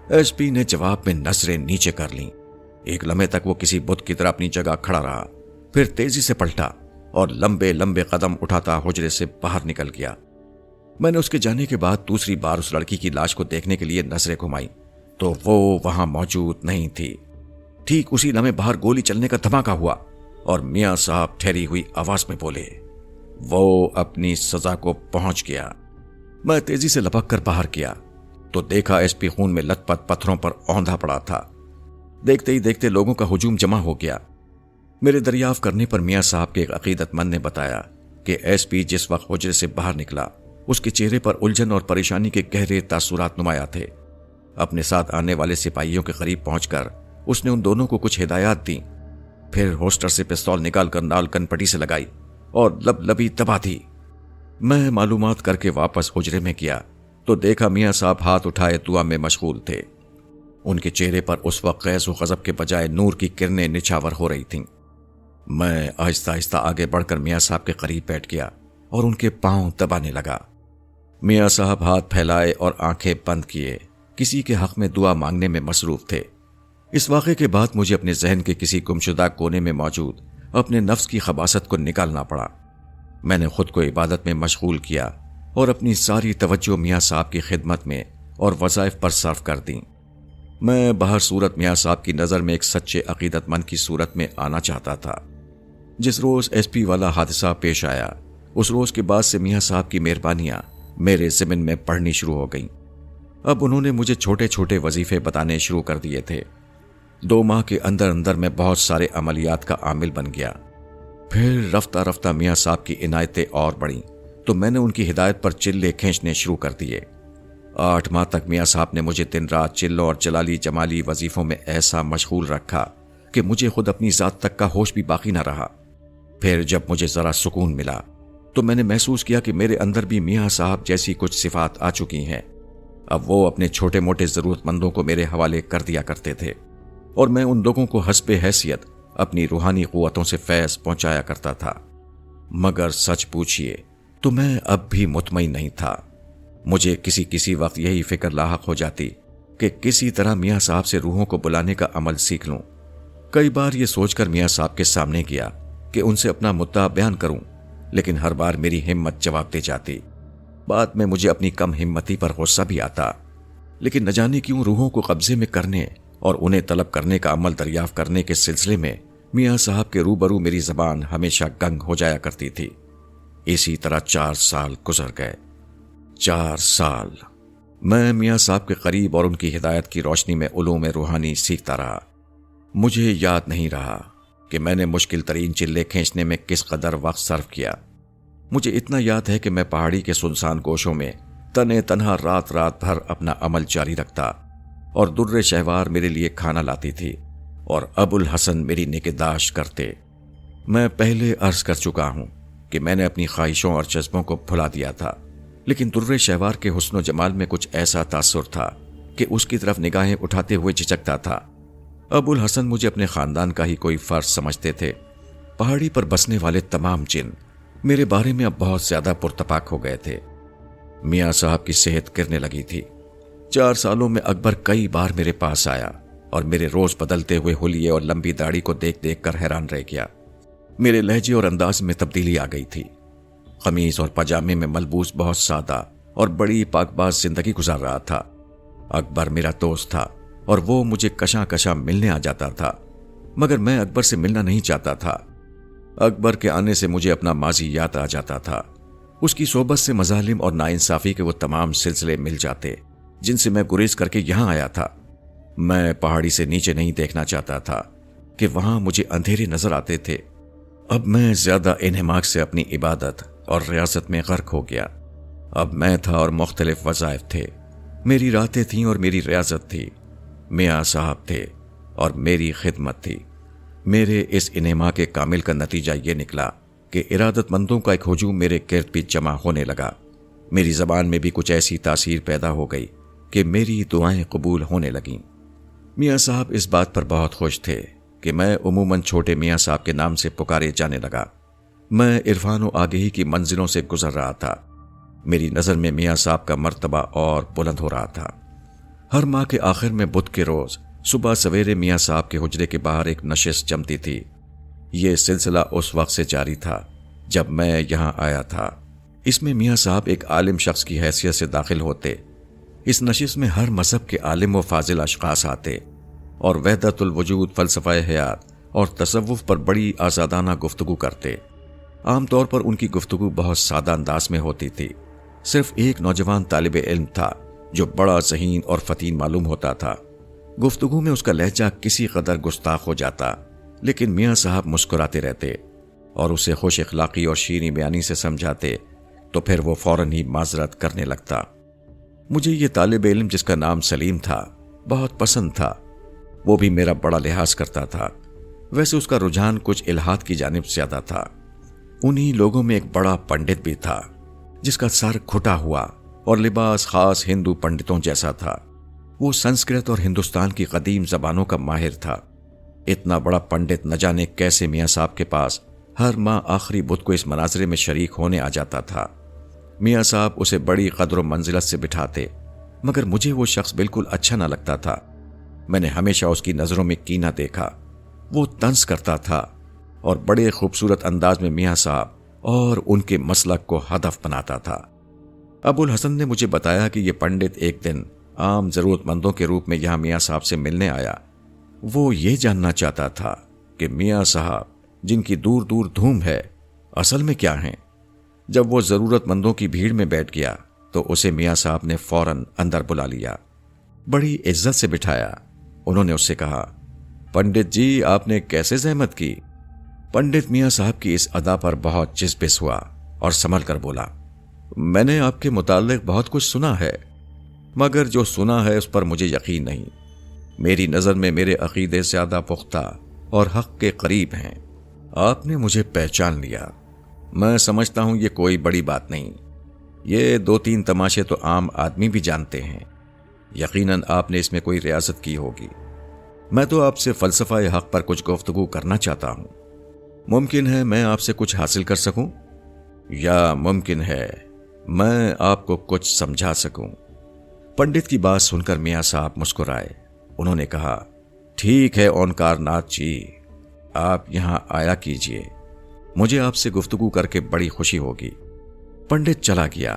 ایس پی نے جواب میں نظریں نیچے کر لیں۔ ایک لمحے تک وہ کسی بت کی طرح اپنی جگہ کھڑا رہا، پھر تیزی سے پلٹا اور لمبے لمبے قدم اٹھاتا حجرے سے باہر نکل گیا۔ میں نے اس کے جانے کے بعد دوسری بار اس لڑکی کی لاش کو دیکھنے کے لیے نظریں گھمائیں تو وہ وہاں موجود نہیں تھی۔ ٹھیک اسی لمحے باہر گولی چلنے کا دھماکہ ہوا اور میاں صاحب ٹھہری ہوئی آواز میں بولے، وہ اپنی سزا کو پہنچ گیا۔ میں تیزی سے لپک کر باہر کیا تو دیکھا ایس پی خون میں لت پت پتھروں پر اوندھا پڑا تھا۔ دیکھتے ہی دیکھتے لوگوں کا ہجوم جمع ہو گیا۔ میرے دریافت کرنے پر میاں صاحب کے ایک عقیدت مند نے بتایا کہ ایس پی جس وقت حجرے سے باہر نکلا اس کے چہرے پر الجھن اور پریشانی کے گہرے تاثرات نمایاں تھے۔ اپنے ساتھ آنے والے سپاہیوں کے قریب پہنچ کر اس نے ان دونوں کو کچھ ہدایات دیں، پھر ہوسٹر سے پستول نکال کر نال کن پٹی سے لگائی اور لبی دبا دی۔ میں معلومات کر کے واپس حجرے میں گیا تو دیکھا میاں صاحب ہاتھ اٹھائے دعا میں مشغول تھے۔ ان کے چہرے پر اس وقت غیظ و غضب کے بجائے نور کی کرنیں نچھاور ہو رہی تھیں۔ میں آہستہ آہستہ آگے بڑھ کر میاں صاحب کے قریب بیٹھ گیا اور ان کے پاؤں دبانے لگا۔ میاں صاحب ہاتھ پھیلائے اور آنکھیں بند کیے، کسی کے حق میں دعا مانگنے میں مصروف تھے۔ اس واقعے کے بعد مجھے اپنے ذہن کے کسی گمشدہ کونے میں موجود اپنے نفس کی خباثت کو نکالنا پڑا۔ میں نے خود کو عبادت میں مشغول کیا اور اپنی ساری توجہ میاں صاحب کی خدمت میں اور وظائف پر صرف کر دیں۔ میں بہر صورت میاں صاحب کی نظر میں ایک سچے عقیدت مند کی صورت میں آنا چاہتا تھا۔ جس روز ایس پی والا حادثہ پیش آیا، اس روز کے بعد سے میاں صاحب کی مہربانیاں میرے ذمن میں پڑھنی شروع ہو گئیں۔ اب انہوں نے مجھے چھوٹے چھوٹے وظیفے بتانے شروع کر دیے تھے۔ 2 ماہ کے اندر اندر میں بہت سارے عملیات کا عامل بن گیا۔ پھر رفتہ رفتہ میاں صاحب کی عنایتیں اور بڑھیں تو میں نے ان کی ہدایت پر چلے کھینچنے شروع کر دیے۔ 8 ماہ تک میاں صاحب نے مجھے دن رات چلوں اور جلالی جمالی وظیفوں میں ایسا مشغول رکھا کہ مجھے خود اپنی ذات تک کا ہوش بھی باقی نہ رہا۔ پھر جب مجھے ذرا سکون ملا تو میں نے محسوس کیا کہ میرے اندر بھی میاں صاحب جیسی کچھ صفات آ چکی ہیں۔ اب وہ اپنے چھوٹے موٹے ضرورت مندوں کو میرے حوالے کر دیا کرتے تھے اور میں ان لوگوں کو حسب حیثیت اپنی روحانی قوتوں سے فیض پہنچایا کرتا تھا۔ مگر سچ پوچھئے تو میں اب بھی مطمئن نہیں تھا۔ مجھے کسی وقت یہی فکر لاحق ہو جاتی کہ کسی طرح میاں صاحب سے روحوں کو بلانے کا عمل سیکھ لوں۔ کئی بار یہ سوچ کر میاں صاحب کے سامنے گیا کہ ان سے اپنا مدعا بیان کروں، لیکن ہر بار میری ہمت جواب دے جاتی۔ بعد میں مجھے اپنی کم ہمتی پر غصہ بھی آتا، لیکن نہ جانے کیوں روحوں کو قبضے میں کرنے اور انہیں طلب کرنے کا عمل دریافت کرنے کے سلسلے میں میاں صاحب کے روبرو میری زبان ہمیشہ گنگ ہو جایا کرتی تھی۔ اسی طرح 4 سال گزر گئے۔ 4 سال میں میاں صاحب کے قریب اور ان کی ہدایت کی روشنی میں علوم روحانی سیکھتا رہا۔ مجھے یاد نہیں رہا کہ میں نے مشکل ترین چلے کھینچنے میں کس قدر وقت صرف کیا۔ مجھے اتنا یاد ہے کہ میں پہاڑی کے سنسان گوشوں میں تنے تنہا رات بھر اپنا عمل جاری رکھتا اور در شہوار میرے لیے کھانا لاتی تھی اور ابو الحسن میری نگہداشت کرتے۔ میں پہلے عرض کر چکا ہوں کہ میں نے اپنی خواہشوں اور جذبوں کو بھلا دیا تھا، لیکن در شہوار کے حسن و جمال میں کچھ ایسا تاثر تھا کہ اس کی طرف نگاہیں اٹھاتے ہوئے جھجکتا تھا۔ ابو الحسن مجھے اپنے خاندان کا ہی کوئی فرد سمجھتے تھے۔ پہاڑی پر بسنے والے تمام جن میرے بارے میں اب بہت زیادہ پرتپاک ہو گئے تھے۔ میاں صاحب کی صحت گرنے لگی تھی۔ 4 سالوں میں اکبر کئی بار میرے پاس آیا اور میرے روز بدلتے ہوئے حلیے اور لمبی داڑھی کو دیکھ دیکھ کر حیران رہ گیا۔ میرے لہجے اور انداز میں تبدیلی آ گئی تھی۔ قمیض اور پاجامے میں ملبوس بہت سادہ اور بڑی پاک باز زندگی گزار رہا تھا۔ اکبر میرا دوست تھا اور وہ مجھے کشاں ملنے آ جاتا تھا، مگر میں اکبر سے ملنا نہیں چاہتا تھا۔ اکبر کے آنے سے مجھے اپنا ماضی یاد آ جاتا تھا۔ اس کی صحبت سے مظالم اور ناانصافی کے وہ تمام سلسلے مل جاتے جن سے میں گریز کر کے یہاں آیا تھا۔ میں پہاڑی سے نیچے نہیں دیکھنا چاہتا تھا کہ وہاں مجھے اندھیرے نظر آتے تھے۔ اب میں زیادہ انہماک سے اپنی عبادت اور ریاضت میں غرق ہو گیا۔ اب میں تھا اور مختلف وظائف تھے. میری راتیں تھیں اور میری ریاضت تھی. میاں صاحب تھے اور میری خدمت تھی. میرے اس انہماک کے کامل کا نتیجہ یہ نکلا کہ ارادت مندوں کا ایک ہجوم میرے گرد پیچھے جمع ہونے لگا. میری زبان میں بھی کچھ ایسی تاثیر پیدا ہو گئی کہ میری دعائیں قبول ہونے لگیں. میاں صاحب اس بات پر بہت خوش تھے کہ میں عموماً چھوٹے میاں صاحب کے نام سے پکارے جانے لگا. میں عرفان و آگہی کی منزلوں سے گزر رہا تھا. میری نظر میں میاں صاحب کا مرتبہ اور بلند ہو رہا تھا. ہر ماہ کے آخر میں بدھ کے روز صبح سویرے میاں صاحب کے حجرے کے باہر ایک نشست جمتی تھی. یہ سلسلہ اس وقت سے جاری تھا جب میں یہاں آیا تھا. اس میں میاں صاحب ایک عالم شخص کی حیثیت سے داخل ہوتے. اس نشست میں ہر مذہب کے عالم و فاضل اشخاص آتے اور وحدت الوجود، فلسفہ حیات اور تصوف پر بڑی آزادانہ گفتگو کرتے. عام طور پر ان کی گفتگو بہت سادہ انداز میں ہوتی تھی. صرف ایک نوجوان طالب علم تھا جو بڑا ذہین اور فتین معلوم ہوتا تھا. گفتگو میں اس کا لہجہ کسی قدر گستاخ ہو جاتا، لیکن میاں صاحب مسکراتے رہتے اور اسے خوش اخلاقی اور شیریں بیانی سے سمجھاتے تو پھر وہ فوراً ہی معذرت کرنے لگتا. مجھے یہ طالب علم جس کا نام سلیم تھا بہت پسند تھا. وہ بھی میرا بڑا لحاظ کرتا تھا. ویسے اس کا رجحان کچھ الہاد کی جانب زیادہ تھا. انہی لوگوں میں ایک بڑا پنڈت بھی تھا جس کا سر کھٹا ہوا اور لباس خاص ہندو پنڈتوں جیسا تھا. وہ سنسکرت اور ہندوستان کی قدیم زبانوں کا ماہر تھا. اتنا بڑا پنڈت نہ جانے کیسے میاں صاحب کے پاس ہر ماہ آخری بدھ کو اس مناظرے میں شریک ہونے آ جاتا تھا. میاں صاحب اسے بڑی قدر و منزلت سے بٹھاتے، مگر مجھے وہ شخص بالکل اچھا نہ لگتا تھا. میں نے ہمیشہ اس کی نظروں میں کینہ دیکھا. وہ طنز کرتا تھا اور بڑے خوبصورت انداز میں میاں صاحب اور ان کے مسلک کو ہدف بناتا تھا. ابو الحسن نے مجھے بتایا کہ یہ پنڈت ایک دن عام ضرورت مندوں کے روپ میں یہاں میاں صاحب سے ملنے آیا. وہ یہ جاننا چاہتا تھا کہ میاں صاحب جن کی دور دور دھوم ہے اصل میں کیا ہیں. جب وہ ضرورت مندوں کی بھیڑ میں بیٹھ گیا تو اسے میاں صاحب نے فوراً اندر بلا لیا. بڑی عزت سے بٹھایا. انہوں نے اس سے کہا، پنڈت جی آپ نے کیسے زحمت کی؟ پنڈت میاں صاحب کی اس ادا پر بہت چسپس ہوا اور سنبھل کر بولا، میں نے آپ کے متعلق بہت کچھ سنا ہے، مگر جو سنا ہے اس پر مجھے یقین نہیں. میری نظر میں میرے عقیدے زیادہ پختہ اور حق کے قریب ہیں. آپ نے مجھے پہچان لیا. میں سمجھتا ہوں یہ کوئی بڑی بات نہیں. یہ 2-3 تماشے تو عام آدمی بھی جانتے ہیں. یقیناً آپ نے اس میں کوئی ریاضت کی ہوگی. میں تو آپ سے فلسفہ حق پر کچھ گفتگو کرنا چاہتا ہوں. ممکن ہے میں آپ سے کچھ حاصل کر سکوں، یا ممکن ہے میں آپ کو کچھ سمجھا سکوں. پنڈت کی بات سن کر میاں صاحب مسکرائے. انہوں نے کہا، ٹھیک ہے اونکار ناتھ جی، آپ یہاں آیا کیجئے. مجھے آپ سے گفتگو کر کے بڑی خوشی ہوگی. پنڈت چلا گیا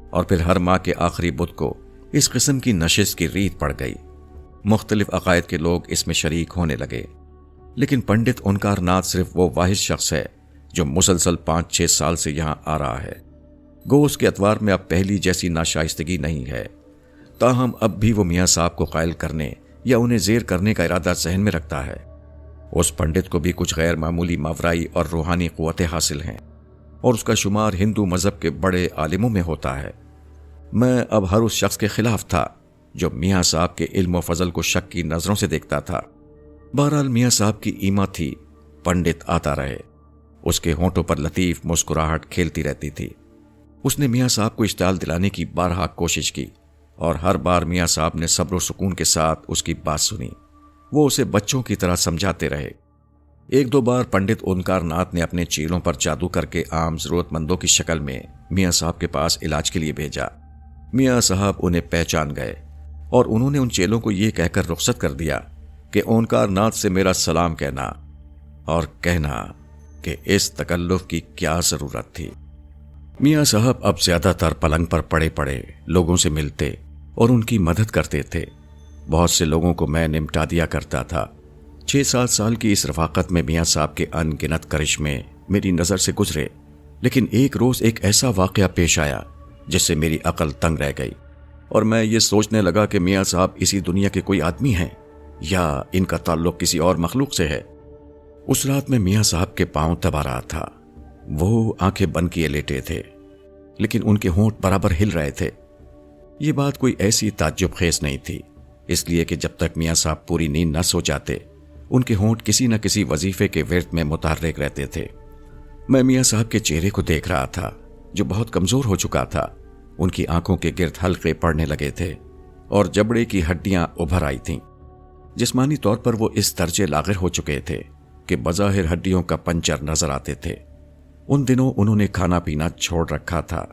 اور پھر ہر ماہ کے آخری بدھ کو اس قسم کی نشست کی ریت پڑ گئی. مختلف عقائد کے لوگ اس میں شریک ہونے لگے. لیکن پنڈت اونکار ناتھ صرف وہ واحد شخص ہے جو مسلسل 5-6 سال سے یہاں آ رہا ہے. گو اس کے اتوار میں اب پہلی جیسی ناشائستگی نہیں ہے، تاہم اب بھی وہ میاں صاحب کو قائل کرنے یا انہیں زیر کرنے کا ارادہ ذہن میں رکھتا ہے. اس پنڈت کو بھی کچھ غیر معمولی ماورائی اور روحانی قوتیں حاصل ہیں اور اس کا شمار ہندو مذہب کے بڑے عالموں میں ہوتا ہے. میں اب ہر اس شخص کے خلاف تھا جو میاں صاحب کے علم و فضل کو شک کی نظروں سے دیکھتا تھا. بہرحال میاں صاحب کی ایما تھی پنڈت آتا رہے. اس کے ہونٹوں پر لطیف مسکراہٹ کھیلتی رہتی تھی. اس نے میاں صاحب کو اشتعال دلانے کی بارہا کوشش کی اور ہر بار میاں صاحب نے صبر و سکون کے ساتھ اس کی بات سنی. وہ اسے بچوں کی طرح سمجھاتے رہے. 1-2 بار پنڈت اونکار ناتھ نے اپنے چیلوں پر جادو کر کے عام ضرورت مندوں کی شکل میں میاں صاحب کے پاس علاج کے لیے بھیجا. میاں صاحب انہیں پہچان گئے اور انہوں نے ان چیلوں کو یہ کہہ کر رخصت کر دیا کہ اونکار ناتھ سے میرا سلام کہنا اور کہنا کہ اس تکلف کی کیا ضرورت تھی. میاں صاحب اب زیادہ تر پلنگ پر پڑے پڑے لوگوں سے ملتے اور ان کی مدد کرتے تھے. بہت سے لوگوں کو میں نمٹا دیا کرتا تھا. 6-7 سال کی اس رفاقت میں میاں صاحب کے ان گنت کرشمے میری نظر سے گزرے. لیکن ایک روز ایک ایسا واقعہ پیش آیا جس سے میری عقل تنگ رہ گئی اور میں یہ سوچنے لگا کہ میاں صاحب اسی دنیا کے کوئی آدمی ہیں یا ان کا تعلق کسی اور مخلوق سے ہے. اس رات میں میاں صاحب کے پاؤں دبا رہا تھا. وہ آنکھیں بند کیے لیٹے تھے لیکن ان کے ہونٹ برابر ہل رہے تھے۔ یہ بات کوئی ایسی تعجب خیز نہیں تھی، اس لیے کہ جب تک میاں صاحب پوری نیند نہ سو جاتے ان کے ہونٹ کسی نہ کسی وظیفے کے ورد میں متحرک رہتے تھے۔ میں میاں صاحب کے چہرے کو دیکھ رہا تھا جو بہت کمزور ہو چکا تھا۔ ان کی آنکھوں کے گرد حلقے پڑنے لگے تھے اور جبڑے کی ہڈیاں ابھر آئی تھیں۔ جسمانی طور پر وہ اس درجے لاغر ہو چکے تھے کہ بظاہر ہڈیوں کا پنچر نظر آتے تھے۔ ان دنوں انہوں نے کھانا پینا چھوڑ رکھا تھا۔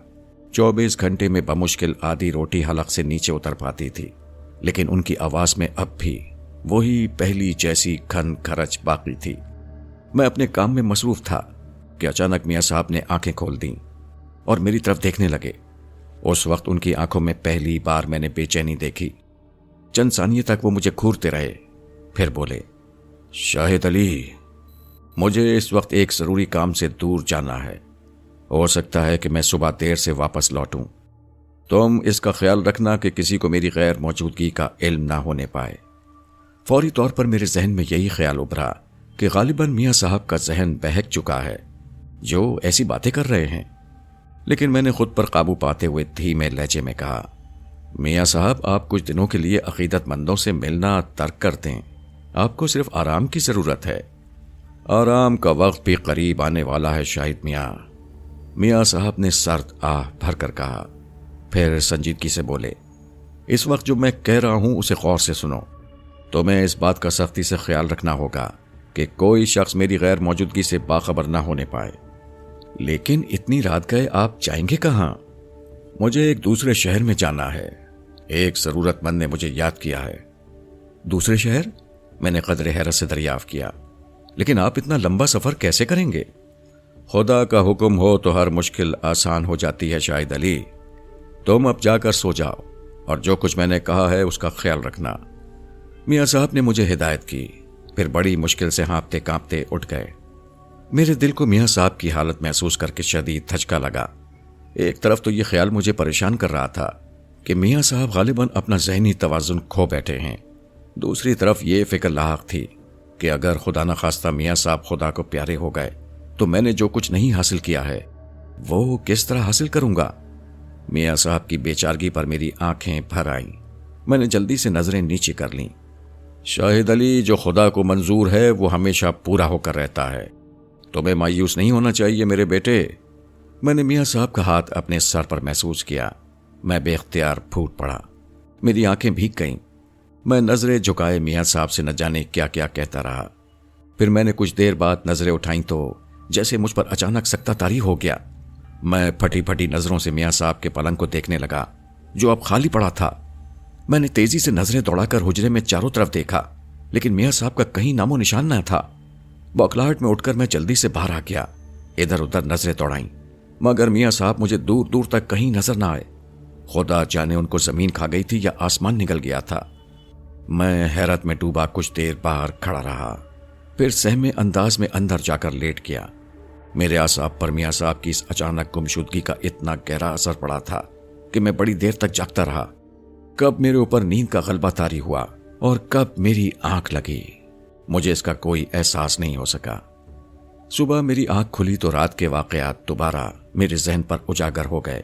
24 گھنٹے میں بمشکل آدھی روٹی حلق سے نیچے اتر پاتی تھی، لیکن ان کی آواز میں اب بھی وہی پہلی جیسی کھن کھرچ باقی تھی۔ میں اپنے کام میں مصروف تھا کہ اچانک میاں صاحب نے آنکھیں کھول دیں اور میری طرف دیکھنے لگے۔ اس وقت ان کی آنکھوں میں پہلی بار میں نے بے چینی دیکھی۔ چند ثانیے تک وہ مجھے گھورتے رہے، پھر بولے، شاہد علی، مجھے اس وقت ایک ضروری کام سے دور جانا ہے، ہو سکتا ہے کہ میں صبح دیر سے واپس لوٹوں۔ تم اس کا خیال رکھنا کہ کسی کو میری غیر موجودگی کا علم نہ ہونے پائے۔ فوری طور پر میرے ذہن میں یہی خیال ابھرا کہ غالباً میاں صاحب کا ذہن بہک چکا ہے جو ایسی باتیں کر رہے ہیں، لیکن میں نے خود پر قابو پاتے ہوئے دھیمے لہجے میں کہا، میاں صاحب، آپ کچھ دنوں کے لیے عقیدت مندوں سے ملنا ترک کر دیں، آپ کو صرف آرام کی ضرورت ہے۔ آرام کا وقت بھی قریب آنے والا ہے شاہد میاں، میاں صاحب نے سرد آہ بھر کر کہا، پھر سنجیدگی سے بولے، اس وقت جو میں کہہ رہا ہوں اسے غور سے سنو۔ تمہیں اس بات کا سختی سے خیال رکھنا ہوگا کہ کوئی شخص میری غیر موجودگی سے باخبر نہ ہونے پائے۔ لیکن اتنی رات گئے آپ جائیں گے کہاں؟ مجھے ایک دوسرے شہر میں جانا ہے، ایک ضرورت مند نے مجھے یاد کیا ہے۔ دوسرے شہر؟ میں نے قدر حیرت سے دریافت کیا، لیکن آپ اتنا لمبا سفر کیسے کریں گے؟ خدا کا حکم ہو تو ہر مشکل آسان ہو جاتی ہے شاہد علی۔ تم اب جا کر سو جاؤ اور جو کچھ میں نے کہا ہے اس کا خیال رکھنا۔ میاں صاحب نے مجھے ہدایت کی، پھر بڑی مشکل سے ہانپتے کانپتے اٹھ گئے۔ میرے دل کو میاں صاحب کی حالت محسوس کر کے شدید دھچکا لگا۔ ایک طرف تو یہ خیال مجھے پریشان کر رہا تھا کہ میاں صاحب غالباً اپنا ذہنی توازن کھو بیٹھے ہیں، دوسری طرف یہ فکر لاحق تھی کہ اگر خدا نخواستہ میاں صاحب خدا کو پیارے ہو گئے تو میں نے جو کچھ نہیں حاصل کیا ہے وہ کس طرح حاصل کروں گا؟ میاں صاحب کی بے چارگی پر میری آنکھیں بھر آئیں۔ میں نے جلدی سے نظریں نیچے کر لیں۔ شاہد علی، جو خدا کو منظور ہے وہ ہمیشہ پورا ہو کر رہتا ہے، تمہیں مایوس نہیں ہونا چاہیے میرے بیٹے۔ میں نے میاں صاحب کا ہاتھ اپنے سر پر محسوس کیا۔ میں بے اختیار پھوٹ پڑا، میری آنکھیں بھیگ گئیں۔ میں نظریں جھکائے میاں صاحب سے نہ جانے کیا کیا کہتا رہا۔ پھر میں نے کچھ دیر بعد نظریں اٹھائیں تو جیسے مجھ پر اچانک سکتہ طاری ہو گیا۔ میں پھٹی پھٹی نظروں سے میاں صاحب کے پلنگ کو دیکھنے لگا جو اب خالی پڑا تھا۔ میں نے تیزی سے نظریں دوڑا کر حجرے میں چاروں طرف دیکھا، لیکن میاں صاحب کا کہیں نام و نشان نہ تھا۔ بوکھلاہٹ میں اٹھ کر میں جلدی سے باہر آ گیا، ادھر ادھر نظریں دوڑائیں، مگر میاں صاحب مجھے دور دور تک کہیں نظر نہ آئے۔ خدا جانے ان کو زمین کھا گئی تھی یا آسمان نگل گیا تھا۔ میں حیرت میں ڈوبا کچھ دیر باہر کھڑا رہا، پھر سہمے انداز میں اندر جا کر لیٹ گیا۔ میرے اعصاب پر میاں صاحب کی اس اچانک گمشدگی کا اتنا گہرا اثر پڑا تھا کہ میں بڑی دیر تک جاگتا رہا۔ کب میرے اوپر نیند کا غلبہ طاری ہوا اور کب میری آنکھ لگی، مجھے اس کا کوئی احساس نہیں ہو سکا۔ صبح میری آنکھ کھلی تو رات کے واقعات دوبارہ میرے ذہن پر اجاگر ہو گئے۔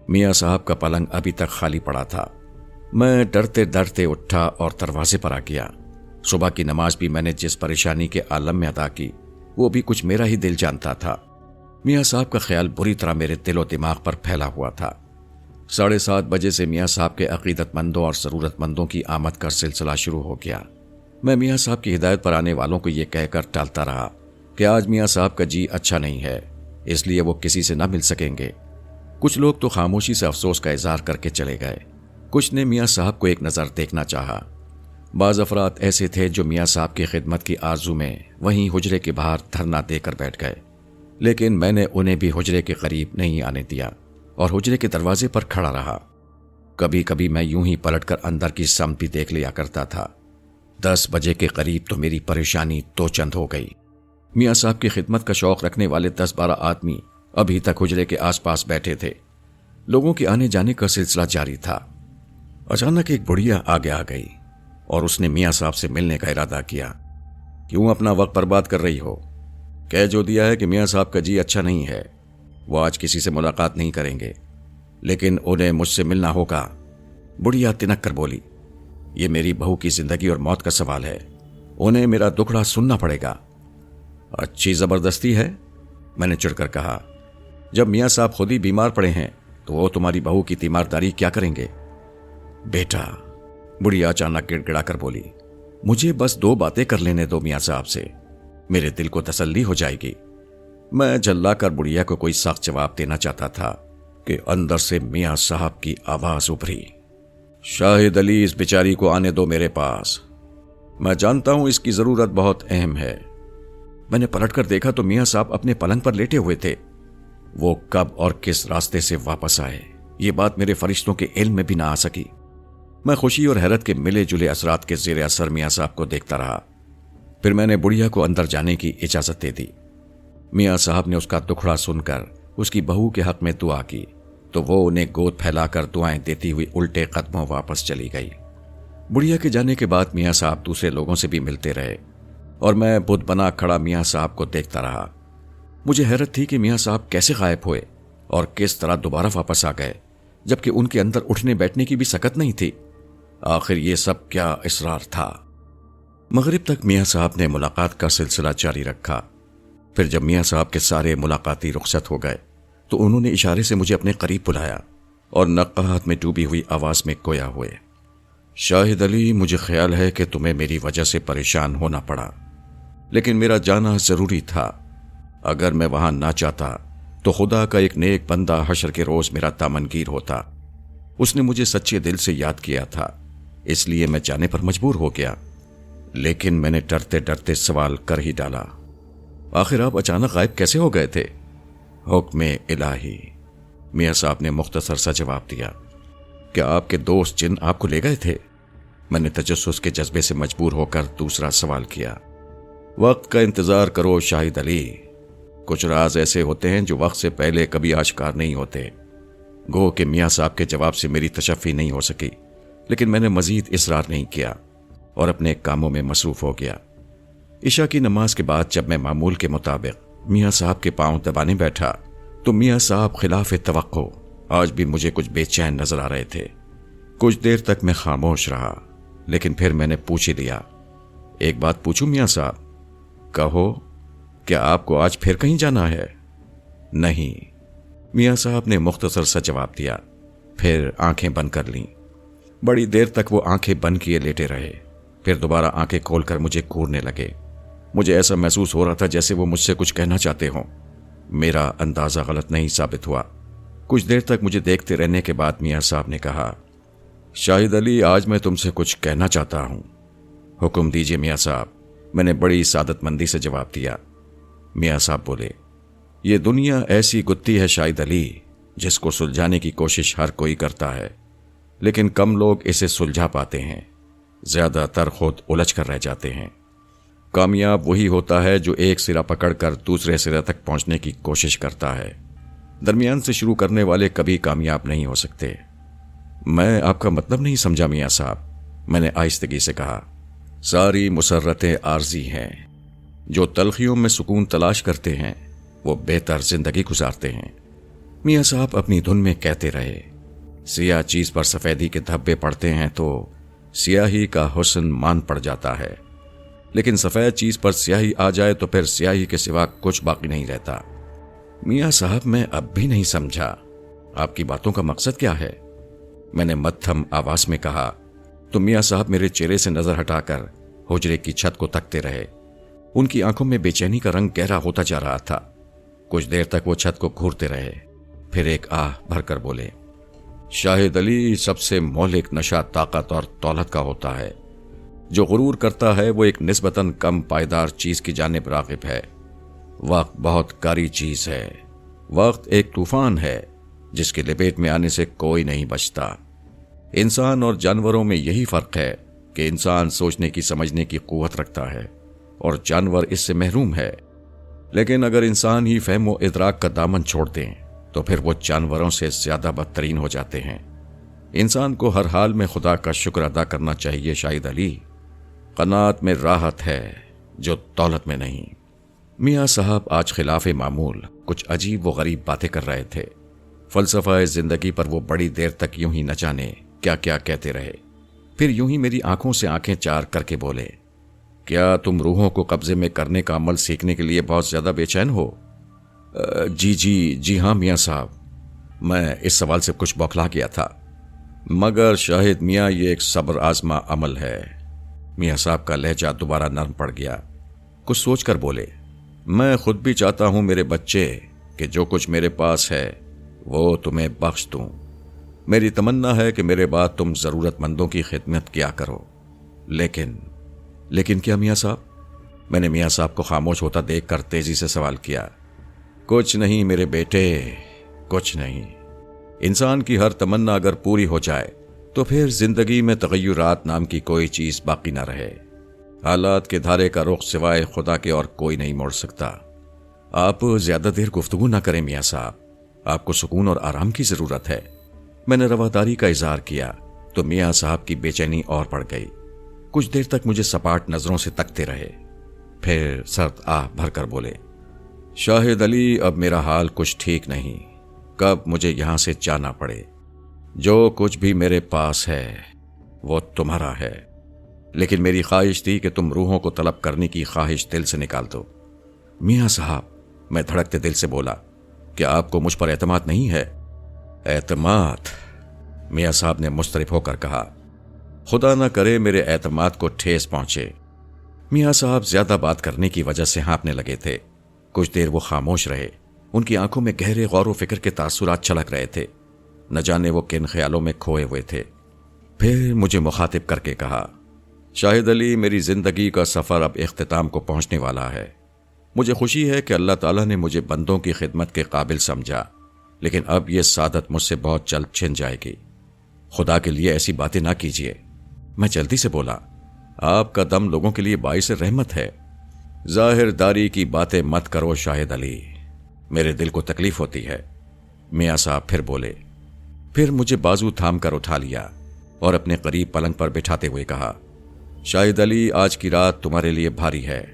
میاں صاحب کا پلنگ ابھی تک خالی پڑا تھا۔ میں ڈرتے ڈرتے اٹھا اور دروازے پر آ گیا۔ صبح کی نماز بھی میں نے جس پریشانی کے عالم میں ادا کی وہ بھی کچھ میرا ہی دل جانتا تھا۔ میاں صاحب کا خیال بری طرح میرے دل و دماغ پر پھیلا ہوا تھا۔ 7:30 بجے سے میاں صاحب کے عقیدت مندوں اور ضرورت مندوں کی آمد کا سلسلہ شروع ہو گیا۔ میں میاں صاحب کی ہدایت پر آنے والوں کو یہ کہہ کر ٹالتا رہا کہ آج میاں صاحب کا جی اچھا نہیں ہے، اس لیے وہ کسی سے نہ مل سکیں گے۔ کچھ لوگ تو خاموشی سے افسوس کا اظہار کر کے چلے گئے، کچھ نے میاں صاحب کو ایک نظر دیکھنا چاہا۔ بعض افراد ایسے تھے جو میاں صاحب کی خدمت کی آرزو میں وہیں حجرے کے باہر دھرنا دے کر بیٹھ گئے، لیکن میں نے انہیں بھی حجرے کے قریب نہیں آنے دیا اور حجرے کے دروازے پر کھڑا رہا۔ کبھی کبھی میں یوں ہی پلٹ کر اندر کی سمت بھی دیکھ لیا کرتا تھا۔ 10 بجے کے قریب تو میری پریشانی دو چند ہو گئی۔ میاں صاحب کی خدمت کا شوق رکھنے والے 10-12 آدمی ابھی تک حجرے کے آس پاس بیٹھے تھے۔ لوگوں کے آنے جانے کا سلسلہ جاری تھا۔ اچانک ایک بڑھیا آگے آ گئی اور اس نے میاں صاحب سے ملنے کا ارادہ کیا۔ کیوں اپنا وقت برباد کر رہی ہو؟ کہہ جو دیا ہے کہ میاں صاحب کا جی اچھا نہیں ہے، وہ آج کسی سے ملاقات نہیں کریں گے، لیکن انہیں مجھ سے ملنا ہوگا۔ بڑھیا تنک کر بولی، یہ میری بہو کی زندگی اور موت کا سوال ہے، انہیں میرا دکھڑا سننا پڑے گا۔ اچھی زبردستی ہے، میں نے چڑھ کر کہا۔ جب میاں صاحب خود ہی بیمار پڑے ہیں تو وہ تمہاری بہو کی تیمارداری کیا کریں گے؟ بیٹا، بڑھیا اچانک گڑ گڑا کر بولی، مجھے بس 2 باتیں کر لینے دو میاں صاحب سے، میرے دل کو تسلی ہو جائے گی۔ میں جھلا کر بڑھیا کو کوئی سخت جواب دینا چاہتا تھا کہ اندر سے میاں صاحب کی آواز ابھری، شاہد علی، اس بیچاری کو آنے دو میرے پاس، میں جانتا ہوں اس کی ضرورت بہت اہم ہے۔ میں نے پلٹ کر دیکھا تو میاں صاحب اپنے پلنگ پر لیٹے ہوئے تھے۔ وہ کب اور کس راستے سے واپس آئے، یہ بات میرے فرشتوں کے علم میں بھی نہ آ سکی۔ میں خوشی اور حیرت کے ملے جلے اثرات کے زیر اثر میاں صاحب کو دیکھتا رہا۔ پھر میں نے بڑھیا کو اندر جانے کی اجازت دے دی۔ میاں صاحب نے اس کا دکھڑا سن کر اس کی بہو کے حق میں دعا کی تو وہ انہیں گود پھیلا کر دعائیں دیتی ہوئی الٹے قدموں واپس چلی گئی۔ بڑھیا کے جانے کے بعد میاں صاحب دوسرے لوگوں سے بھی ملتے رہے اور میں بت بنا کھڑا میاں صاحب کو دیکھتا رہا۔ مجھے حیرت تھی کہ میاں صاحب کیسے غائب ہوئے اور کس طرح دوبارہ واپس آ گئے، جبکہ ان کے اندر اٹھنے بیٹھنے کی بھی سکت نہیں تھی۔ آخر یہ سب کیا اصرار تھا؟ مغرب تک میاں صاحب نے ملاقات کا سلسلہ جاری رکھا۔ پھر جب میاں صاحب کے سارے ملاقاتی رخصت ہو گئے تو انہوں نے اشارے سے مجھے اپنے قریب بلایا اور نقاہت میں ڈوبی ہوئی آواز میں گویا ہوئے، شاہد علی، مجھے خیال ہے کہ تمہیں میری وجہ سے پریشان ہونا پڑا، لیکن میرا جانا ضروری تھا۔ اگر میں وہاں نہ چاہتا تو خدا کا ایک نیک بندہ حشر کے روز میرا دامنگیر ہوتا۔ اس نے مجھے سچے دل سے یاد کیا تھا، اس لیے میں جانے پر مجبور ہو گیا، لیکن میں نے ڈرتے ڈرتے سوال کر ہی ڈالا، آخر آپ اچانک غائب کیسے ہو گئے تھے؟ حکم الہی، میاں صاحب نے مختصر سا جواب دیا۔ کیا آپ کے دوست جن آپ کو لے گئے تھے؟ میں نے تجسس کے جذبے سے مجبور ہو کر دوسرا سوال کیا۔ وقت کا انتظار کرو شاہد علی، کچھ راز ایسے ہوتے ہیں جو وقت سے پہلے کبھی آشکار نہیں ہوتے۔ گو کہ میاں صاحب کے جواب سے میری تشفی نہیں ہو سکی، لیکن میں نے مزید اصرار نہیں کیا اور اپنے کاموں میں مصروف ہو گیا۔ عشاء کی نماز کے بعد جب میں معمول کے مطابق میاں صاحب کے پاؤں دبانے بیٹھا تو میاں صاحب خلاف توقع آج بھی مجھے کچھ بے چین نظر آ رہے تھے۔ کچھ دیر تک میں خاموش رہا، لیکن پھر میں نے پوچھ ہی لیا، ایک بات پوچھوں میاں صاحب؟ کہو، کیا آپ کو آج پھر کہیں جانا ہے؟ نہیں، میاں صاحب نے مختصر سا جواب دیا، پھر آنکھیں بند کر لیں۔ بڑی دیر تک وہ آنکھیں بند کیے لیٹے رہے، پھر دوبارہ آنکھیں کھول کر مجھے گھورنے لگے۔ مجھے ایسا محسوس ہو رہا تھا جیسے وہ مجھ سے کچھ کہنا چاہتے ہوں۔ میرا اندازہ غلط نہیں ثابت ہوا۔ کچھ دیر تک مجھے دیکھتے رہنے کے بعد میاں صاحب نے کہا، شاہد علی، آج میں تم سے کچھ کہنا چاہتا ہوں۔ حکم دیجیے میاں صاحب، میں نے بڑی سعادت مندی سے جواب دیا۔ میاں صاحب بولے، یہ دنیا ایسی گتی ہے شاہد علی جس کو سلجھانے کی کوشش ہر کوئی کرتا ہے، لیکن کم لوگ اسے سلجھا پاتے ہیں، زیادہ تر خود الجھ کر رہ جاتے ہیں۔ کامیاب وہی ہوتا ہے جو ایک سرا پکڑ کر دوسرے سرے تک پہنچنے کی کوشش کرتا ہے، درمیان سے شروع کرنے والے کبھی کامیاب نہیں ہو سکتے۔ میں آپ کا مطلب نہیں سمجھا میاں صاحب، میں نے آہستگی سے کہا۔ ساری مسرتیں عارضی ہیں، جو تلخیوں میں سکون تلاش کرتے ہیں وہ بہتر زندگی گزارتے ہیں۔ میاں صاحب اپنی دھن میں کہتے رہے، سیاہ چیز پر سفیدی کے دھبے پڑتے ہیں تو سیاہی کا حسن مان پڑ جاتا ہے، لیکن سفید چیز پر سیاہی آ جائے تو پھر سیاہی کے سوا کچھ باقی نہیں رہتا۔ میاں صاحب، میں اب بھی نہیں سمجھا، آپ کی باتوں کا مقصد کیا ہے؟ میں نے مدھم آواز میں کہا تو میاں صاحب میرے چہرے سے نظر ہٹا کر حجرے کی چھت کو تکتے رہے۔ ان کی آنکھوں میں بے چینی کا رنگ گہرا ہوتا جا رہا تھا۔ کچھ دیر تک وہ چھت کو گھورتے رہے، پھر ایک آہ بھر کر بولے، شاہد علی، سب سے مہلک نشہ طاقت اور دولت کا ہوتا ہے۔ جو غرور کرتا ہے وہ ایک نسبتاً کم پائیدار چیز کی جانب راغب ہے۔ وقت بہت کاری چیز ہے، وقت ایک طوفان ہے جس کے لپیٹ میں آنے سے کوئی نہیں بچتا۔ انسان اور جانوروں میں یہی فرق ہے کہ انسان سوچنے کی سمجھنے کی قوت رکھتا ہے اور جانور اس سے محروم ہے، لیکن اگر انسان ہی فہم و ادراک کا دامن چھوڑ دیں تو پھر وہ جانوروں سے زیادہ بدترین ہو جاتے ہیں۔ انسان کو ہر حال میں خدا کا شکر ادا کرنا چاہیے شاہد علی۔ قناعت میں راحت ہے جو دولت میں نہیں۔ میاں صاحب آج خلاف معمول کچھ عجیب و غریب باتیں کر رہے تھے۔ فلسفہ زندگی پر وہ بڑی دیر تک یوں ہی نہ جانے کیا کیا کہتے رہے، پھر یوں ہی میری آنکھوں سے آنکھیں چار کر کے بولے، کیا تم روحوں کو قبضے میں کرنے کا عمل سیکھنے کے لیے بہت زیادہ بے چین ہو؟ جی ہاں میاں صاحب، میں اس سوال سے کچھ بوکھلا گیا تھا، مگر شاہد میاں یہ ایک صبر آزما عمل ہے۔ میاں صاحب کا لہجہ دوبارہ نرم پڑ گیا، کچھ سوچ کر بولے، میں خود بھی چاہتا ہوں میرے بچے کہ جو کچھ میرے پاس ہے وہ تمہیں بخش دوں۔ میری تمنا ہے کہ میرے بعد تم ضرورت مندوں کی خدمت کیا کرو، لیکن کیا میاں صاحب؟ میں نے میاں صاحب کو خاموش ہوتا دیکھ کر تیزی سے سوال کیا۔ کچھ نہیں میرے بیٹے، کچھ نہیں۔ انسان کی ہر تمنا اگر پوری ہو جائے تو پھر زندگی میں تغیرات نام کی کوئی چیز باقی نہ رہے۔ حالات کے دھارے کا رخ سوائے خدا کے اور کوئی نہیں موڑ سکتا۔ آپ زیادہ دیر گفتگو نہ کریں میاں صاحب، آپ کو سکون اور آرام کی ضرورت ہے۔ میں نے رواداری کا اظہار کیا تو میاں صاحب کی بے چینی اور بڑھ گئی۔ کچھ دیر تک مجھے سپاٹ نظروں سے تکتے رہے، پھر سرد آہ بھر کر بولے، شاہد علی اب میرا حال کچھ ٹھیک نہیں، کب مجھے یہاں سے جانا پڑے۔ جو کچھ بھی میرے پاس ہے وہ تمہارا ہے، لیکن میری خواہش تھی کہ تم روحوں کو طلب کرنے کی خواہش دل سے نکال دو۔ میاں صاحب، میں دھڑکتے دل سے بولا، کیا آپ کو مجھ پر اعتماد نہیں ہے؟ اعتماد؟ میاں صاحب نے مضطرب ہو کر کہا، خدا نہ کرے میرے اعتماد کو ٹھیس پہنچے۔ میاں صاحب زیادہ بات کرنے کی وجہ سے ہانپنے لگے تھے۔ کچھ دیر وہ خاموش رہے، ان کی آنکھوں میں گہرے غور و فکر کے تاثرات چھلک رہے تھے، نہ جانے وہ کن خیالوں میں کھوئے ہوئے تھے۔ پھر مجھے مخاطب کر کے کہا، شاہد علی، میری زندگی کا سفر اب اختتام کو پہنچنے والا ہے۔ مجھے خوشی ہے کہ اللہ تعالیٰ نے مجھے بندوں کی خدمت کے قابل سمجھا، لیکن اب یہ سعادت مجھ سے بہت جلد چھن جائے گی۔ خدا کے لیے ایسی باتیں نہ کیجیے۔ میں جلدی سے بولا، آپ کا دم لوگوں کے لیے باعث رحمت ہے۔ ظاہر داری کی باتیں مت کرو شاہد علی، میرے دل کو تکلیف ہوتی ہے۔ میاں صاحب پھر بولے، پھر مجھے بازو تھام کر اٹھا لیا اور اپنے قریب پلنگ پر بٹھاتے ہوئے کہا، شاہد علی، آج کی رات تمہارے لیے بھاری ہے۔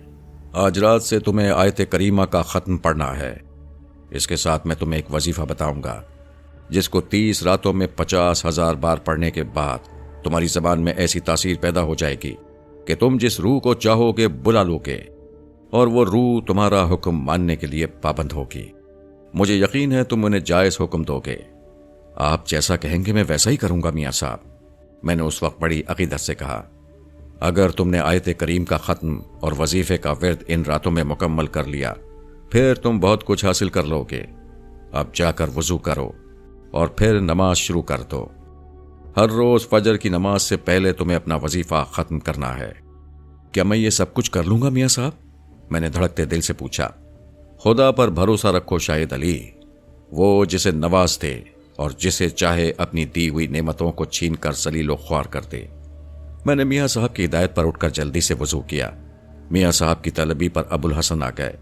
آج رات سے تمہیں آیت کریمہ کا ختم پڑھنا ہے۔ اس کے ساتھ میں تمہیں ایک وظیفہ بتاؤں گا جس کو 30 راتوں میں 50,000 بار پڑھنے کے بعد تمہاری زبان میں ایسی تاثیر پیدا ہو جائے گی کہ تم جس روح کو چاہو گے بلا لو گے، اور وہ روح تمہارا حکم ماننے کے لیے پابند ہوگی۔ مجھے یقین ہے تم انہیں جائز حکم دو گے۔ آپ جیسا کہیں گے میں ویسا ہی کروں گا میاں صاحب، میں نے اس وقت بڑی عقیدت سے کہا۔ اگر تم نے آیت کریم کا ختم اور وظیفے کا ورد ان راتوں میں مکمل کر لیا، پھر تم بہت کچھ حاصل کر لو گے۔ اب جا کر وضو کرو اور پھر نماز شروع کر دو۔ ہر روز فجر کی نماز سے پہلے تمہیں اپنا وظیفہ ختم کرنا ہے۔ کیا میں یہ سب کچھ کر لوں گا میاں صاحب؟ میں نے دھڑکتے دل سے پوچھا۔ خدا پر بھروسہ رکھو شاہد علی، وہ جسے نواز دے اور جسے چاہے اپنی دی ہوئی نعمتوں کو چھین کر ذلیل و خوار کر دے۔ میں نے میاں صاحب کی ہدایت پر اٹھ کر جلدی سے وضو کیا۔ میاں صاحب کی طلبی پر ابو الحسن آ گئے۔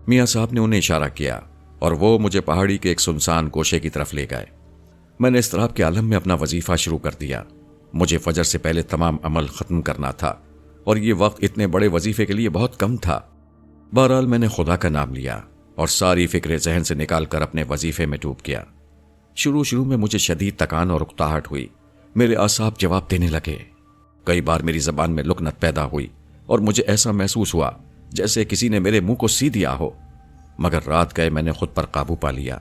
میاں صاحب نے انہیں اشارہ کیا اور وہ مجھے پہاڑی کے ایک سنسان گوشے کی طرف لے گئے۔ میں نے اضطراب کے عالم میں اپنا وظیفہ شروع کر دیا۔ مجھے فجر سے پہلے تمام عمل ختم کرنا تھا اور یہ وقت اتنے بڑے وظیفے کے لیے بہت کم تھا۔ بہرحال میں نے خدا کا نام لیا اور ساری فکر ذہن سے نکال کر اپنے وظیفے میں ڈوب گیا۔ شروع میں مجھے شدید تکان اور اکتاہٹ ہوئی، میرے اعصاب جواب دینے لگے۔ کئی بار میری زبان میں لکنت پیدا ہوئی اور مجھے ایسا محسوس ہوا جیسے کسی نے میرے منہ کو سی دیا ہو، مگر رات گئے میں نے خود پر قابو پا لیا۔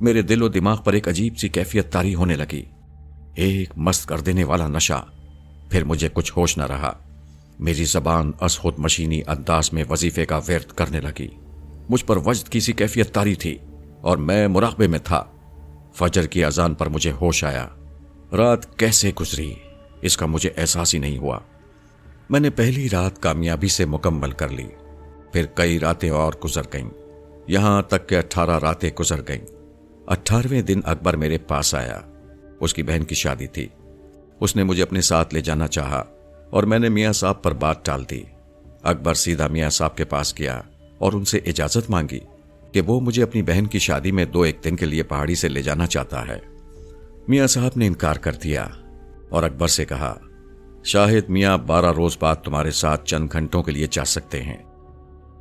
میرے دل و دماغ پر ایک عجیب سی کیفیت طاری ہونے لگی، ایک مست کر دینے والا نشہ۔ پھر مجھے کچھ ہوش نہ رہا، میری زبان از خود مشینی انداز میں وظیفے کا ورد کرنے لگی۔ مجھ پر وجد کی سی کیفیت طاری تھی اور میں مراقبے میں تھا۔ فجر کی اذان پر مجھے ہوش آیا۔ رات کیسے گزری اس کا مجھے احساس ہی نہیں ہوا۔ میں نے پہلی رات کامیابی سے مکمل کر لی، پھر کئی راتیں اور گزر گئیں، یہاں تک کہ 18 راتیں گزر گئیں۔ 18ویں دن اکبر میرے پاس آیا۔ اس کی بہن کی شادی تھی۔ اس نے مجھے اپنے ساتھ لے جانا چاہا اور میں نے میاں صاحب پر بات ٹال دی۔ اکبر سیدھا میاں صاحب کے پاس گیا اور ان سے اجازت مانگی کہ وہ مجھے اپنی بہن کی شادی میں 2-1 دن کے لیے پہاڑی سے لے جانا چاہتا ہے۔ میاں صاحب نے انکار کر دیا اور اکبر سے کہا، شاہد میاں 12 روز بعد تمہارے ساتھ چند گھنٹوں کے لیے جا سکتے ہیں۔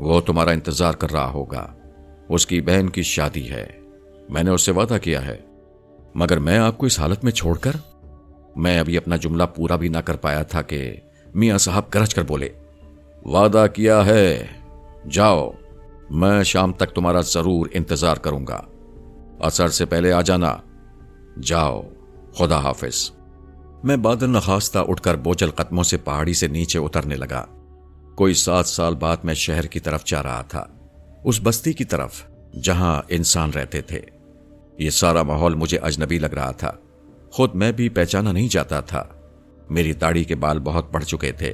وہ تمہارا انتظار کر رہا ہوگا، اس کی بہن کی شادی ہے، میں نے اس سے وعدہ کیا ہے، مگر میں آپ کو اس حالت میں چھوڑ کر؟ میں ابھی اپنا جملہ پورا بھی نہ کر پایا تھا کہ میاں صاحب گرج کر بولے، وعدہ کیا ہے، جاؤ، میں شام تک تمہارا ضرور انتظار کروں گا، عصر سے پہلے آ جانا، جاؤ، خدا حافظ۔ میں بادل نخواستہ اٹھ کر بوجھل قدموں سے پہاڑی سے نیچے اترنے لگا۔ کوئی 7 سال بعد میں شہر کی طرف جا رہا تھا، اس بستی کی طرف جہاں انسان رہتے تھے۔ یہ سارا ماحول مجھے اجنبی لگ رہا تھا، خود میں بھی پہچانا نہیں جاتا تھا۔ میری داڑھی کے بال بہت بڑھ چکے تھے،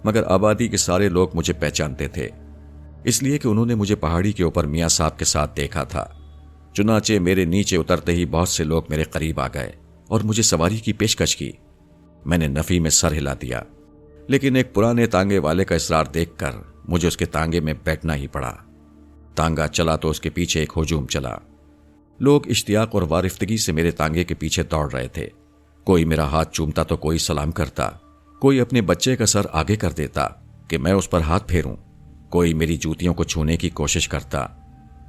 مگر آبادی کے سارے لوگ مجھے پہچانتے تھے، اس لیے کہ انہوں نے مجھے پہاڑی کے اوپر میاں صاحب کے ساتھ دیکھا تھا۔ چنانچہ میرے نیچے اترتے ہی بہت سے لوگ میرے قریب آ گئے اور مجھے سواری کی پیشکش کی۔ میں نے نفی میں سر ہلا دیا، لیکن ایک پرانے تانگے والے کا اصرار دیکھ کر مجھے اس کے تانگے میں بیٹھنا ہی پڑا۔ تانگا چلا تو اس کے پیچھے ایک ہجوم چلا۔ لوگ اشتیاق اور وارفتگی سے میرے تانگے کے پیچھے دوڑ رہے تھے۔ کوئی میرا ہاتھ چومتا تو کوئی سلام کرتا، کوئی اپنے بچے کا سر آگے کر دیتا کہ میں اس پر ہاتھ پھیروں، کوئی میری جوتیوں کو چھونے کی کوشش کرتا۔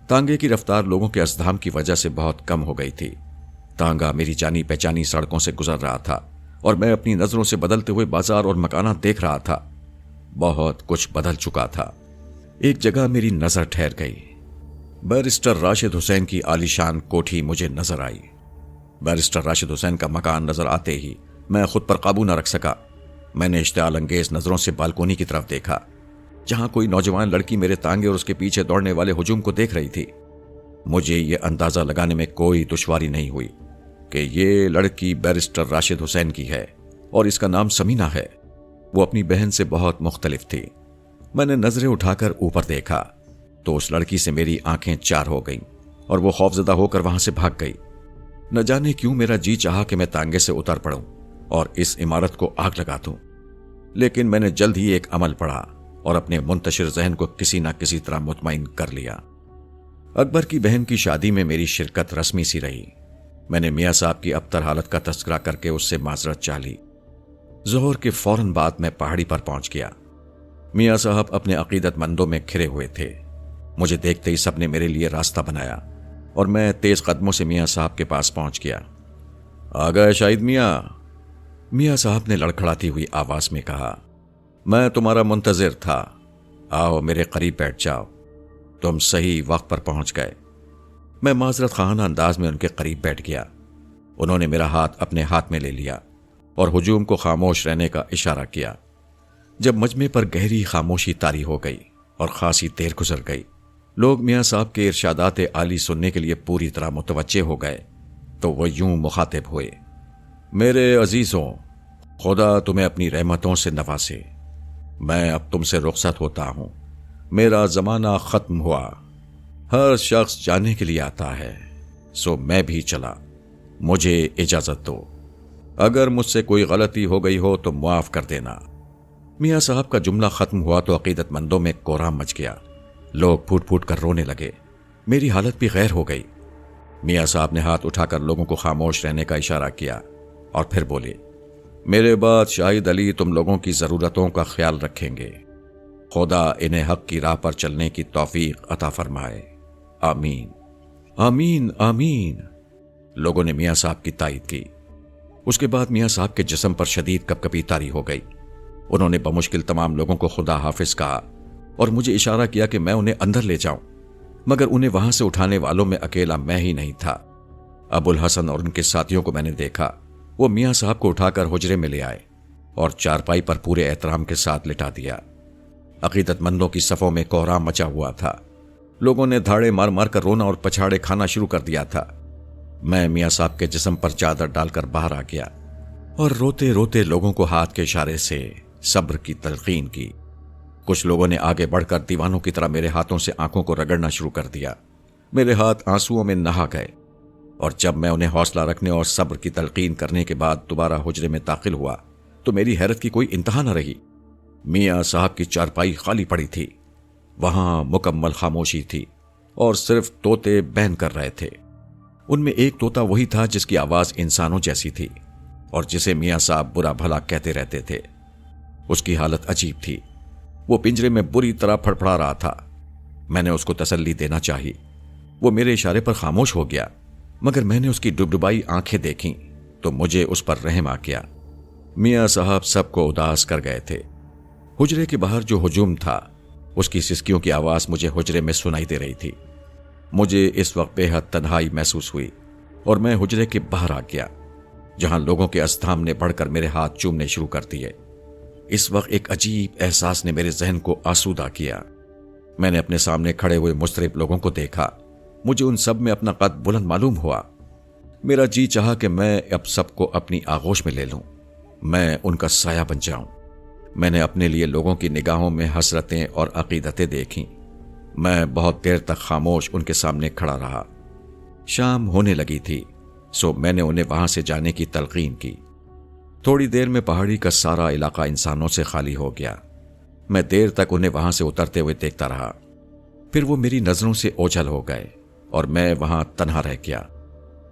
تانگے کی رفتار لوگوں کے ازدحام کی وجہ سے بہت کم ہو گئی تھی۔ تانگا میری جانی پہچانی سڑکوں سے گزر رہا تھا اور میں اپنی نظروں سے بدلتے ہوئے بازار اور مکانات دیکھ رہا تھا۔ بہت کچھ بدل چکا تھا۔ ایک جگہ میری نظر ٹھہر گئی۔ بیرسٹر راشد حسین کی عالیشان کوٹھی مجھے نظر آئی۔ بیرسٹر راشد حسین کا مکان نظر آتے ہی میں خود پر قابو نہ رکھ سکا۔ میں نے اشتعال انگیز نظروں سے بالکونی کی طرف دیکھا، جہاں کوئی نوجوان لڑکی میرے تانگے اور اس کے پیچھے دوڑنے والے ہجوم کو دیکھ رہی تھی۔ مجھے یہ اندازہ لگانے میں کوئی دشواری نہیں ہوئی کہ یہ لڑکی بیرسٹر راشد حسین کی ہے اور اس کا نام سمینہ ہے۔ وہ اپنی بہن سے بہت مختلف تھی۔ میں نے نظریں اٹھا کر اوپر دیکھا تو اس لڑکی سے میری آنکھیں چار ہو گئیں اور وہ خوفزدہ ہو کر وہاں سے بھاگ گئی۔ نہ جانے کیوں میرا جی چاہا کہ میں تانگے سے اتر پڑوں اور اس عمارت کو آگ لگا دوں، لیکن میں نے جلد ہی ایک عمل پڑھا اور اپنے منتشر ذہن کو کسی نہ کسی طرح مطمئن کر لیا۔ اکبر کی بہن کی شادی میں میری شرکت رسمی سی رہی۔ میں نے میاں صاحب کی ابتر حالت کا تذکرہ کر کے اس سے معذرت چاہ لی۔ ظہر کے فوراً بعد میں پہاڑی پر پہنچ گیا۔ میاں صاحب اپنے عقیدت مندوں میں کھرے ہوئے تھے۔ مجھے دیکھتے ہی سب نے میرے لیے راستہ بنایا اور میں تیز قدموں سے میاں صاحب کے پاس پہنچ گیا۔ آ گئے شاہد میاں؟ میاں صاحب نے لڑکھڑاتی ہوئی آواز میں کہا، میں تمہارا منتظر تھا، آؤ میرے قریب بیٹھ جاؤ، تم صحیح وقت پر پہنچ گئے۔ میں معذرت خواہانہ انداز میں ان کے قریب بیٹھ گیا۔ انہوں نے میرا ہاتھ اپنے ہاتھ میں لے لیا اور ہجوم کو خاموش رہنے کا اشارہ کیا۔ جب مجمع پر گہری خاموشی طاری ہو گئی اور خاصی دیر گزر گئی، لوگ میاں صاحب کے ارشادات عالی سننے کے لیے پوری طرح متوجہ ہو گئے تو وہ یوں مخاطب ہوئے، میرے عزیزوں، خدا تمہیں اپنی رحمتوں سے نوازے۔ میں اب تم سے رخصت ہوتا ہوں، میرا زمانہ ختم ہوا، ہر شخص جانے کے لیے آتا ہے، سو میں بھی چلا، مجھے اجازت دو، اگر مجھ سے کوئی غلطی ہو گئی ہو تو معاف کر دینا۔ میاں صاحب کا جملہ ختم ہوا تو عقیدت مندوں میں کوہرام مچ گیا۔ لوگ پھوٹ پھوٹ کر رونے لگے۔ میری حالت بھی غیر ہو گئی۔ میاں صاحب نے ہاتھ اٹھا کر لوگوں کو خاموش رہنے کا اشارہ کیا اور پھر بولے، میرے بعد شاہد علی تم لوگوں کی ضرورتوں کا خیال رکھیں گے، خدا انہیں حق کی راہ پر چلنے کی توفیق عطا فرمائے، آمین آمین آمین۔ لوگوں نے میاں صاحب کی تائید کی۔ اس کے بعد میاں صاحب کے جسم پر شدید کپکپی طاری ہو گئی۔ انہوں نے بمشکل تمام لوگوں کو خدا حافظ کہا اور مجھے اشارہ کیا کہ میں انہیں اندر لے جاؤں، مگر انہیں وہاں سے اٹھانے والوں میں اکیلا میں ہی نہیں تھا۔ ابو الحسن اور ان کے ساتھیوں کو میں نے دیکھا، وہ میاں صاحب کو اٹھا کر حجرے میں لے آئے اور چارپائی پر پورے احترام کے ساتھ لٹا دیا۔ عقیدت مندوں کی صفوں میں کوہرام مچا ہوا تھا۔ لوگوں نے دھاڑے مار مار کر رونا اور پچھاڑے کھانا شروع کر دیا تھا۔ میں میاں صاحب کے جسم پر چادر ڈال کر باہر آ گیا اور روتے روتے لوگوں کو ہاتھ کے اشارے سے صبر کی تلقین کی۔ کچھ لوگوں نے آگے بڑھ کر دیوانوں کی طرح میرے ہاتھوں سے آنکھوں کو رگڑنا شروع کر دیا۔ میرے ہاتھ آنسوؤں میں نہا گئے اور جب میں انہیں حوصلہ رکھنے اور صبر کی تلقین کرنے کے بعد دوبارہ حجرے میں داخل ہوا تو میری حیرت کی کوئی انتہا نہ رہی۔ میاں صاحب کی چارپائی خالی پڑی تھی، وہاں مکمل خاموشی تھی اور صرف طوطے بین کر رہے تھے۔ ان میں ایک طوطا وہی تھا جس کی آواز انسانوں جیسی تھی اور جسے میاں صاحب برا بھلا کہتے رہتے تھے۔ اس کی حالت عجیب تھی، وہ پنجرے میں بری طرح پھڑپڑا رہا تھا میں نے اس کو تسلی دینا چاہی۔ وہ میرے اشارے پر خاموش ہو گیا، مگر میں نے اس کی ڈبڈبائی آنکھیں دیکھیں تو مجھے اس پر رحم آ گیا۔ میاں صاحب سب کو اداس کر گئے تھے۔ حجرے کے باہر جو ہجوم تھا، اس کی سسکیوں کی آواز مجھے حجرے میں سنائی دے رہی تھی۔ مجھے اس وقت بے حد تنہائی محسوس ہوئی اور میں حجرے کے باہر آ گیا، جہاں لوگوں کے اژدھام نے بڑھ کر میرے ہاتھ چومنے شروع کر دیے۔ اس وقت ایک عجیب احساس نے میرے ذہن کو آسودہ کیا۔ میں نے اپنے سامنے کھڑے ہوئے مضطرب لوگوں کو دیکھا۔ مجھے ان سب میں اپنا قد بلند معلوم ہوا۔ میرا جی چاہا کہ میں اب سب کو اپنی آغوش میں لے لوں، میں ان کا سایہ بن جاؤں۔ میں نے اپنے لیے لوگوں کی نگاہوں میں حسرتیں اور عقیدتیں دیکھیں۔ میں بہت دیر تک خاموش ان کے سامنے کھڑا رہا۔ شام ہونے لگی تھی، سو میں نے انہیں وہاں سے جانے کی تلقین کی۔ تھوڑی دیر میں پہاڑی کا سارا علاقہ انسانوں سے خالی ہو گیا۔ میں دیر تک انہیں وہاں سے اترتے ہوئے دیکھتا رہا، پھر وہ میری نظروں سے اوجھل ہو گئے اور میں وہاں تنہا رہ گیا۔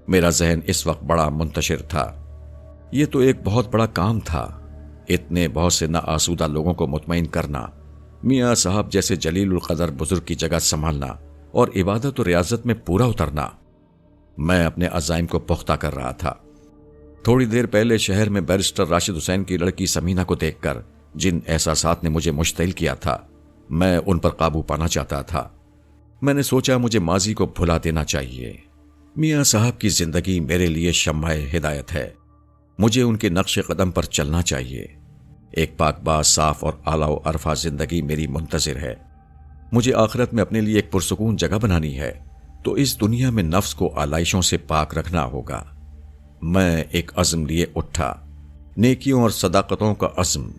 میرا ذہن اس وقت بڑا منتشر تھا۔ یہ تو ایک بہت بڑا کام تھا، اتنے بہت سے ناآسودہ لوگوں کو مطمئن کرنا، میاں صاحب جیسے جلیل القدر بزرگ کی جگہ سنبھالنا اور عبادت و ریاضت میں پورا اترنا۔ میں اپنے عزائم کو پختہ کر رہا تھا۔ تھوڑی دیر پہلے شہر میں بیرسٹر راشد حسین کی لڑکی سمینہ کو دیکھ کر جن احساسات نے مجھے مشتعل کیا تھا، میں ان پر قابو پانا چاہتا تھا۔ میں نے سوچا مجھے ماضی کو بھلا دینا چاہیے۔ میاں صاحب کی زندگی میرے لیے شمع ہدایت ہے، مجھے ان کے نقش قدم پر چلنا چاہیے۔ ایک پاک باز، صاف اور اعلیٰ و عرفہ زندگی میری منتظر ہے۔ مجھے آخرت میں اپنے لیے ایک پرسکون جگہ بنانی ہے، تو اس دنیا میں نفس کو آلائشوں سے پاک رکھنا ہوگا۔ میں ایک عزم لیے اٹھا، نیکیوں اور صداقتوں کا عزم،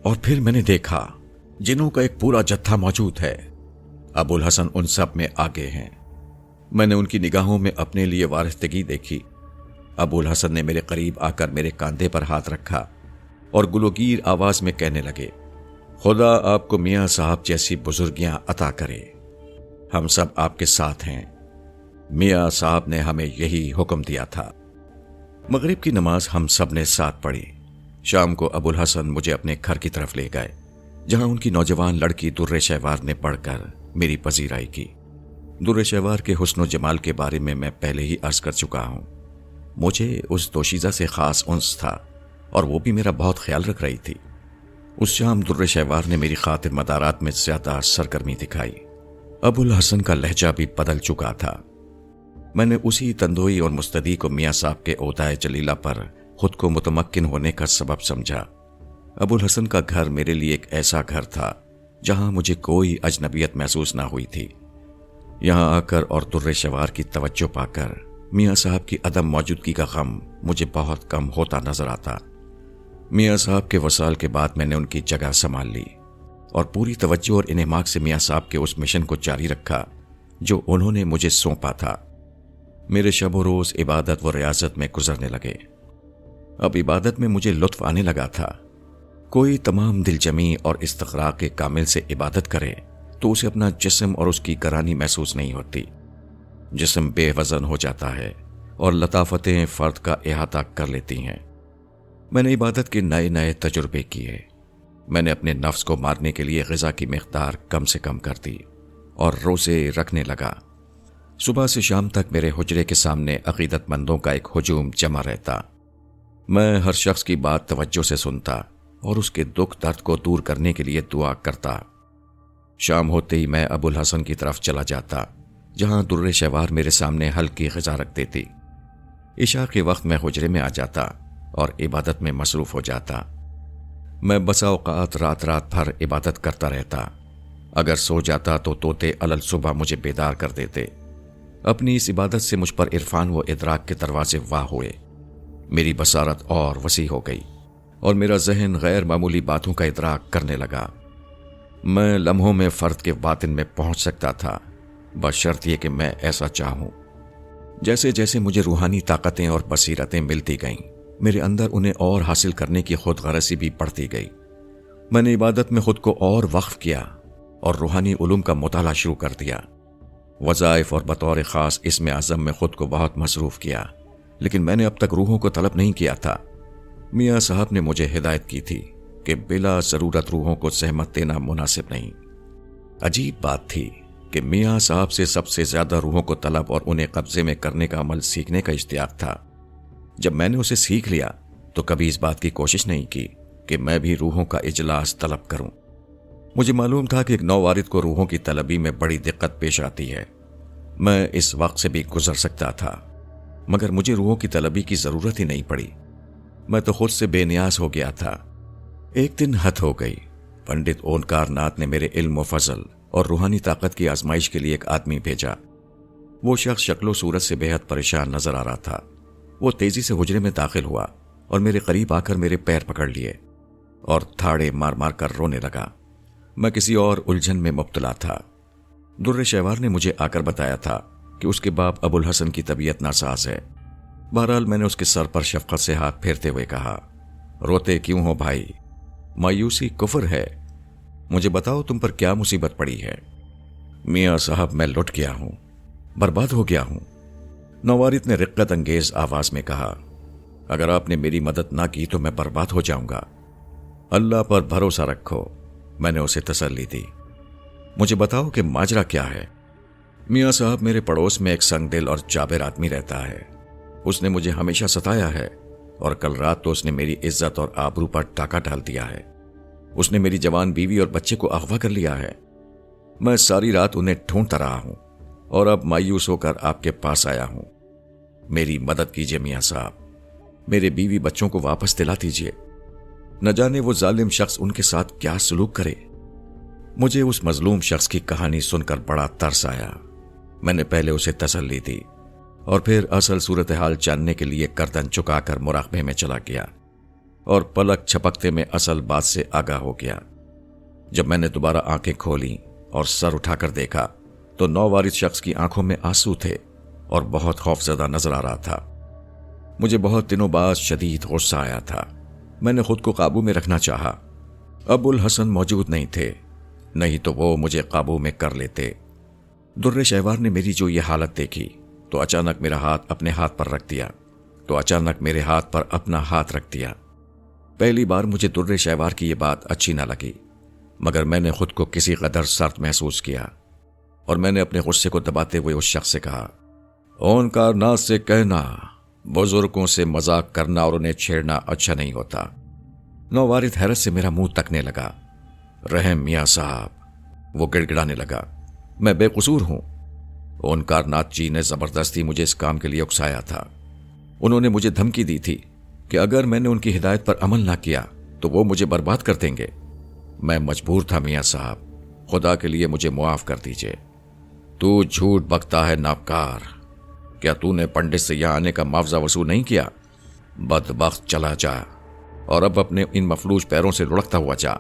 اور پھر میں نے دیکھا جنوں کا ایک پورا جتھا موجود ہے۔ ابو الحسن ان سب میں آگے ہیں۔ میں نے ان کی نگاہوں میں اپنے لیے وارستگی دیکھی۔ ابو الحسن نے میرے قریب آ کر میرے کاندھے پر ہاتھ رکھا اور گلوگیر آواز میں کہنے لگے، خدا آپ کو میاں صاحب جیسی بزرگیاں عطا کرے، ہم سب آپ کے ساتھ ہیں۔ میاں صاحب نے ہمیں یہی حکم دیا تھا۔ مغرب کی نماز ہم سب نے ساتھ پڑھی۔ شام کو ابو الحسن مجھے اپنے گھر کی طرف لے گئے، جہاں ان کی نوجوان لڑکی در شہوار نے پڑھ کر میری پذیرائی کی۔ در شہوار کے حسن و جمال کے بارے میں پہلے ہی عرض کر چکا ہوں۔ مجھے اس دوشیزہ سے خاص انس تھا اور وہ بھی میرا بہت خیال رکھ رہی تھی۔ اس شام در شہوار نے میری خاطر مدارات میں زیادہ سرگرمی دکھائی۔ ابو الحسن کا لہجہ بھی بدل چکا تھا۔ میں نے اسی تندوئی اور مستدی کو میاں صاحب کے عہدۂ جلیلہ پر خود کو متمکن ہونے کا سبب سمجھا۔ ابو الحسن کا گھر میرے لیے ایک ایسا گھر تھا جہاں مجھے کوئی اجنبیت محسوس نہ ہوئی تھی۔ یہاں آ کر اور در شہوار کی توجہ پا کر میاں صاحب کی عدم موجودگی کا غم مجھے بہت کم ہوتا نظر آتا۔ میاں صاحب کے وصال کے بعد میں نے ان کی جگہ سنبھال لی اور پوری توجہ اور انہماک سے میاں صاحب کے اس مشن کو جاری رکھا جو انہوں نے مجھے سونپا تھا۔ میرے شب و روز عبادت و ریاضت میں گزرنے لگے۔ اب عبادت میں مجھے لطف آنے لگا تھا۔ کوئی تمام دل جمی اور استغراق کامل سے عبادت کرے تو اسے اپنا جسم اور اس کی گرانی محسوس نہیں ہوتی۔ جسم بے وزن ہو جاتا ہے اور لطافتیں فرد کا احاطہ کر لیتی ہیں۔ میں نے عبادت کے نئے نئے تجربے کیے۔ میں نے اپنے نفس کو مارنے کے لیے غذا کی مقدار کم سے کم کر دی اور روزے رکھنے لگا۔ صبح سے شام تک میرے حجرے کے سامنے عقیدت مندوں کا ایک ہجوم جمع رہتا۔ میں ہر شخص کی بات توجہ سے سنتا اور اس کے دکھ درد کو دور کرنے کے لیے دعا کرتا۔ شام ہوتے ہی میں ابو الحسن کی طرف چلا جاتا، جہاں در شہوار میرے سامنے ہلکی غذا رکھ دیتی۔ عشاء کے وقت میں حجرے میں آ جاتا اور عبادت میں مصروف ہو جاتا۔ میں بسا اوقات رات رات بھر عبادت کرتا رہتا۔ اگر سو جاتا تو طوطے علل صبح مجھے بیدار کر دیتے۔ اپنی اس عبادت سے مجھ پر عرفان و ادراک کے دروازے واہ ہوئے۔ میری بصارت اور وسیع ہو گئی اور میرا ذہن غیر معمولی باتوں کا ادراک کرنے لگا۔ میں لمحوں میں فرد کے باطن میں پہنچ سکتا تھا، بشرط یہ کہ میں ایسا چاہوں۔ جیسے جیسے مجھے روحانی طاقتیں اور بصیرتیں ملتی گئیں، میرے اندر انہیں اور حاصل کرنے کی خود غرضی بھی بڑھتی گئی۔ میں نے عبادت میں خود کو اور وقف کیا اور روحانی علوم کا مطالعہ شروع کر دیا۔ وظائف اور بطور خاص اسم اعظم میں خود کو بہت مصروف کیا، لیکن میں نے اب تک روحوں کو طلب نہیں کیا تھا۔ میاں صاحب نے مجھے ہدایت کی تھی کہ بلا ضرورت روحوں کو زحمت دینا مناسب نہیں۔ عجیب بات تھی کہ کہ میاں صاحب سے سب سے زیادہ روحوں کو طلب اور انہیں قبضے میں کرنے کا عمل سیکھنے کا اشتیاق تھا۔ جب میں نے اسے سیکھ لیا تو کبھی اس بات کی کوشش نہیں کی کہ میں بھی روحوں کا اجلاس طلب کروں۔ مجھے معلوم تھا کہ ایک نووارث کو روحوں کی طلبی میں بڑی دقت پیش آتی ہے۔ میں اس وقت سے بھی گزر سکتا تھا، مگر مجھے روحوں کی طلبی کی ضرورت ہی نہیں پڑی۔ میں تو خود سے بے نیاز ہو گیا تھا۔ ایک دن حد ہو گئی۔ پنڈت اونکار ناتھ نے میرے علم و فضل اور روحانی طاقت کی آزمائش کے لیے ایک آدمی بھیجا۔ وہ شخص شکل و صورت سے بے حد پریشان نظر آ رہا تھا۔ وہ تیزی سے حجرے میں داخل ہوا اور میرے قریب آ کر میرے پیر پکڑ لیے اور تھاڑے مار مار کر رونے لگا۔ میں کسی اور الجھن میں مبتلا تھا۔ در شہوار نے مجھے آ کر بتایا تھا کہ اس کے باپ ابو الحسن کی طبیعت ناساز ہے۔ بہرحال میں نے اس کے سر پر شفقت سے ہاتھ پھیرتے ہوئے کہا، روتے کیوں ہو بھائی؟ مایوسی کفر ہے۔ مجھے بتاؤ تم پر کیا مصیبت پڑی ہے؟ میاں صاحب میں لٹ گیا ہوں، برباد ہو گیا ہوں، نووارث نے رقت انگیز آواز میں کہا۔ اگر آپ نے میری مدد نہ کی تو میں برباد ہو جاؤں گا۔ اللہ پر بھروسہ رکھو، میں نے اسے تسلی دی۔ مجھے بتاؤ کہ ماجرا کیا ہے؟ میاں صاحب میرے پڑوس میں ایک سنگ دل اور جابر آدمی رہتا ہے۔ اس نے مجھے ہمیشہ ستایا ہے اور کل رات تو اس نے میری عزت اور آبرو پر ڈاکہ ڈال دیا ہے۔ اس نے میری جوان بیوی اور بچے کو اغوا کر لیا ہے۔ میں ساری رات انہیں ڈھونڈتا رہا ہوں اور اب مایوس ہو کر آپ کے پاس آیا ہوں۔ میری مدد کیجیے میاں صاحب، میرے بیوی بچوں کو واپس دلا دیجیے۔ نہ جانے وہ ظالم شخص ان کے ساتھ کیا سلوک کرے۔ مجھے اس مظلوم شخص کی کہانی سن کر بڑا ترس آیا۔ میں نے پہلے اسے تسلی دی اور پھر اصل صورتحال جاننے کے لیے گردن چکا کر مراقبے میں چلا گیا اور پلک چھپکتے میں اصل بات سے آگاہ ہو گیا۔ جب میں نے دوبارہ آنکھیں کھولیں اور سر اٹھا کر دیکھا تو نووارث شخص کی آنکھوں میں آنسو تھے اور بہت خوفزدہ نظر آ رہا تھا۔ مجھے بہت دنوں بعد شدید غصہ آیا تھا۔ میں نے خود کو قابو میں رکھنا چاہا۔ ابو الحسن موجود نہیں تھے، نہیں تو وہ مجھے قابو میں کر لیتے۔ در شہوار نے میری جو یہ حالت دیکھی تو اچانک میرا ہاتھ اپنے ہاتھ پر رکھ دیا۔ پہلی بار مجھے در شہوار کی یہ بات اچھی نہ لگی، مگر میں نے خود کو کسی قدر سرد محسوس کیا اور میں نے اپنے غصے کو دباتے ہوئے اس شخص سے کہا، اونکار ناتھ سے کہنا بزرگوں سے مذاق کرنا اور انہیں چھیڑنا اچھا نہیں ہوتا۔ نووارث حیرت سے میرا منہ تکنے لگا۔ رحم میاں صاحب، وہ گڑ گڑانے لگا، میں بے قصور ہوں۔ اونکار ناتھ جی نے زبردستی مجھے اس کام کے لیے اکسایا تھا۔ انہوں نے مجھے دھمکی دی تھی کہ اگر میں نے ان کی ہدایت پر عمل نہ کیا تو وہ مجھے برباد کر دیں گے۔ میں مجبور تھا میاں صاحب، خدا کے لیے مجھے معاف کر دیجئے۔ تو جھوٹ بکتا ہے ناپکار، کیا تو نے پنڈت سے یہاں آنے کا معاوضہ وصول نہیں کیا؟ بدبخت چلا جا اور اب اپنے ان مفلوج پیروں سے لڑکتا ہوا جا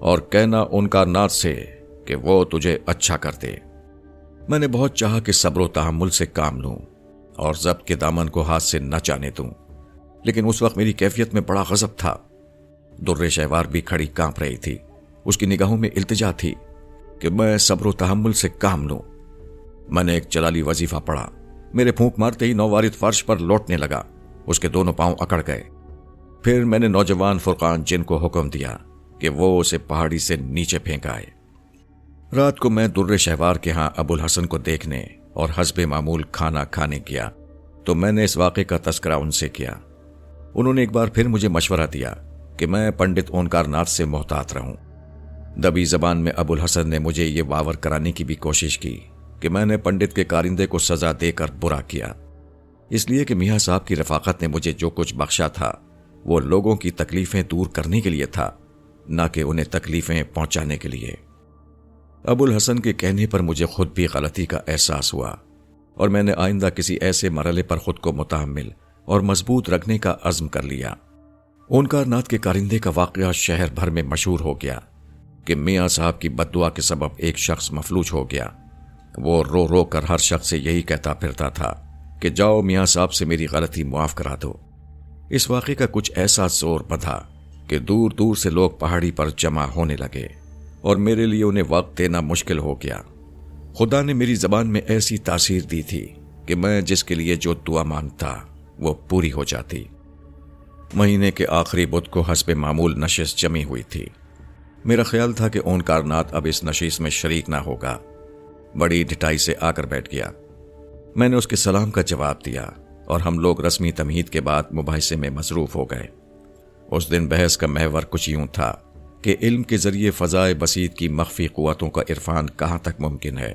اور کہنا اونکار ناتھ سے کہ وہ تجھے اچھا کر دے۔ میں نے بہت چاہا کہ صبر و تحمل سے کام لوں اور ضبط کے دامن کو ہاتھ سے نہ جانے دوں، لیکن اس وقت میری کیفیت میں بڑا غضب تھا۔ در شہوار بھی کھڑی کانپ رہی تھی۔ اس کی نگاہوں میں التجا تھی کہ میں صبر و تحمل سے کام لوں۔ میں نے ایک جلالی وظیفہ پڑھا۔ میرے پھونک مارتے ہی نووارث فرش پر لوٹنے لگا۔ اس کے دونوں پاؤں اکڑ گئے۔ پھر میں نے نوجوان فرقان جن کو حکم دیا کہ وہ اسے پہاڑی سے نیچے پھینکائے۔ رات کو میں در شہوار کے ہاں ابو الحسن کو دیکھنے اور حسب معمول کھانا کھانے گیا تو میں نے اس واقعے کا تذکرہ ان سے کیا۔ انہوں نے ایک بار پھر مجھے مشورہ دیا کہ میں پنڈت اونکار ناتھ سے محتاط رہوں۔ دبی زبان میں ابو الحسن نے مجھے یہ باور کرانے کی بھی کوشش کی کہ میں نے پنڈت کے کارندے کو سزا دے کر برا کیا، اس لیے کہ میاں صاحب کی رفاقت نے مجھے جو کچھ بخشا تھا وہ لوگوں کی تکلیفیں دور کرنے کے لیے تھا، نہ کہ انہیں تکلیفیں پہنچانے کے لیے۔ ابو الحسن کے کہنے پر مجھے خود بھی غلطی کا احساس ہوا اور میں نے آئندہ کسی ایسے مرحلے پر خود کو متحمل اور مضبوط رکھنے کا عزم کر لیا۔ اونکار ناتھ کے کارندے کا واقعہ شہر بھر میں مشہور ہو گیا کہ میاں صاحب کی بددعا کے سبب ایک شخص مفلوج ہو گیا۔ وہ رو رو کر ہر شخص سے یہی کہتا پھرتا تھا کہ جاؤ میاں صاحب سے میری غلطی معاف کرا دو۔ اس واقعے کا کچھ ایسا زور بندھا کہ دور دور سے لوگ پہاڑی پر جمع ہونے لگے اور میرے لیے انہیں وقت دینا مشکل ہو گیا۔ خدا نے میری زبان میں ایسی تاثیر دی تھی کہ میں جس کے لیے جو دعا مانگتا وہ پوری ہو جاتی۔ مہینے کے آخری بدھ کو حسب معمول نشست جمی ہوئی تھی۔ میرا خیال تھا کہ اونکار ناتھ اب اس نشست میں شریک نہ ہوگا۔ بڑی ڈھٹائی سے آ کر بیٹھ گیا۔ میں نے اس کے سلام کا جواب دیا اور ہم لوگ رسمی تمہید کے بعد مباحثے میں مصروف ہو گئے۔ اس دن بحث کا محور کچھ یوں تھا کہ علم کے ذریعے فضائے بسیط کی مخفی قوتوں کا عرفان کہاں تک ممکن ہے۔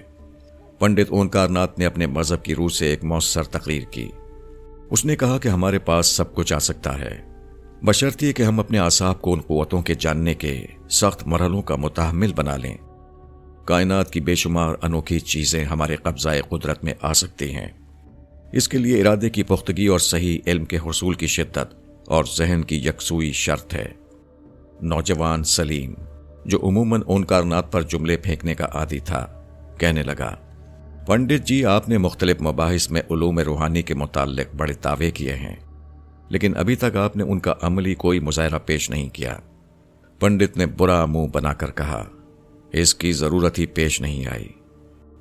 پنڈت اونکار ناتھ نے اپنے مذہب کی روح سے ایک مؤثر تقریر کی۔ اس نے کہا کہ ہمارے پاس سب کچھ آ سکتا ہے، بشرطیے کہ ہم اپنے اعصاب کو ان قوتوں کے جاننے کے سخت مرحلوں کا متحمل بنا لیں۔ کائنات کی بے شمار انوکھی چیزیں ہمارے قبضۂ قدرت میں آ سکتی ہیں۔ اس کے لیے ارادے کی پختگی اور صحیح علم کے حصول کی شدت اور ذہن کی یکسوئی شرط ہے۔ نوجوان سلیم، جو عموماً اونکار ناتھ پر جملے پھینکنے کا عادی تھا، کہنے لگا، پنڈت جی، آپ نے مختلف مباحث میں علوم روحانی کے متعلق بڑے دعوے کیے ہیں، لیکن ابھی تک آپ نے ان کا عملی کوئی مظاہرہ پیش نہیں کیا۔ پنڈت نے برا منہ بنا کر کہا، اس کی ضرورت ہی پیش نہیں آئی۔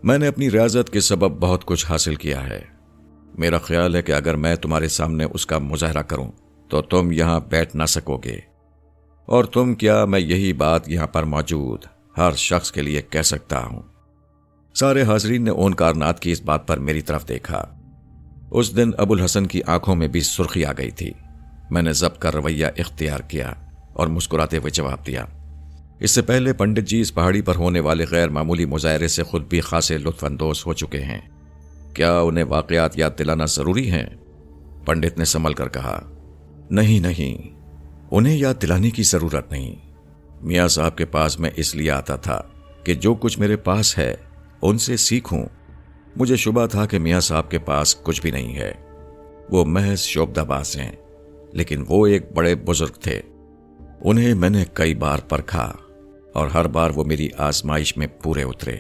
میں نے اپنی ریاضت کے سبب بہت کچھ حاصل کیا ہے۔ میرا خیال ہے کہ اگر میں تمہارے سامنے اس کا مظاہرہ کروں تو تم یہاں بیٹھ نہ سکو گے، اور تم کیا، میں یہی بات یہاں پر موجود ہر شخص کے لیے کہہ سکتا ہوں۔ سارے حاضرین نے اونکار ناتھ کی اس بات پر میری طرف دیکھا۔ اس دن ابو الحسن کی آنکھوں میں بھی سرخی آ گئی تھی۔ میں نے ضبط کا رویہ اختیار کیا اور مسکراتے ہوئے جواب دیا، اس سے پہلے پنڈت جی اس پہاڑی پر ہونے والے غیر معمولی مظاہرے سے خود بھی خاصے لطف اندوز ہو چکے ہیں۔ کیا انہیں واقعات یاد دلانا ضروری ہیں؟ پنڈت نے سنبھل کر کہا، نہیں، انہیں یاد دلانے کی ضرورت نہیں۔ میاں صاحب کے پاس میں اس لیے آتا تھا کہ جو کچھ میرے پاس ہے ان سے سیکھوں۔ مجھے شبہ تھا کہ میاں صاحب کے پاس کچھ بھی نہیں ہے، وہ محض شعبدہ باز ہیں، لیکن وہ ایک بڑے بزرگ تھے۔ انہیں میں نے کئی بار پرکھا اور ہر بار وہ میری آزمائش میں پورے اترے،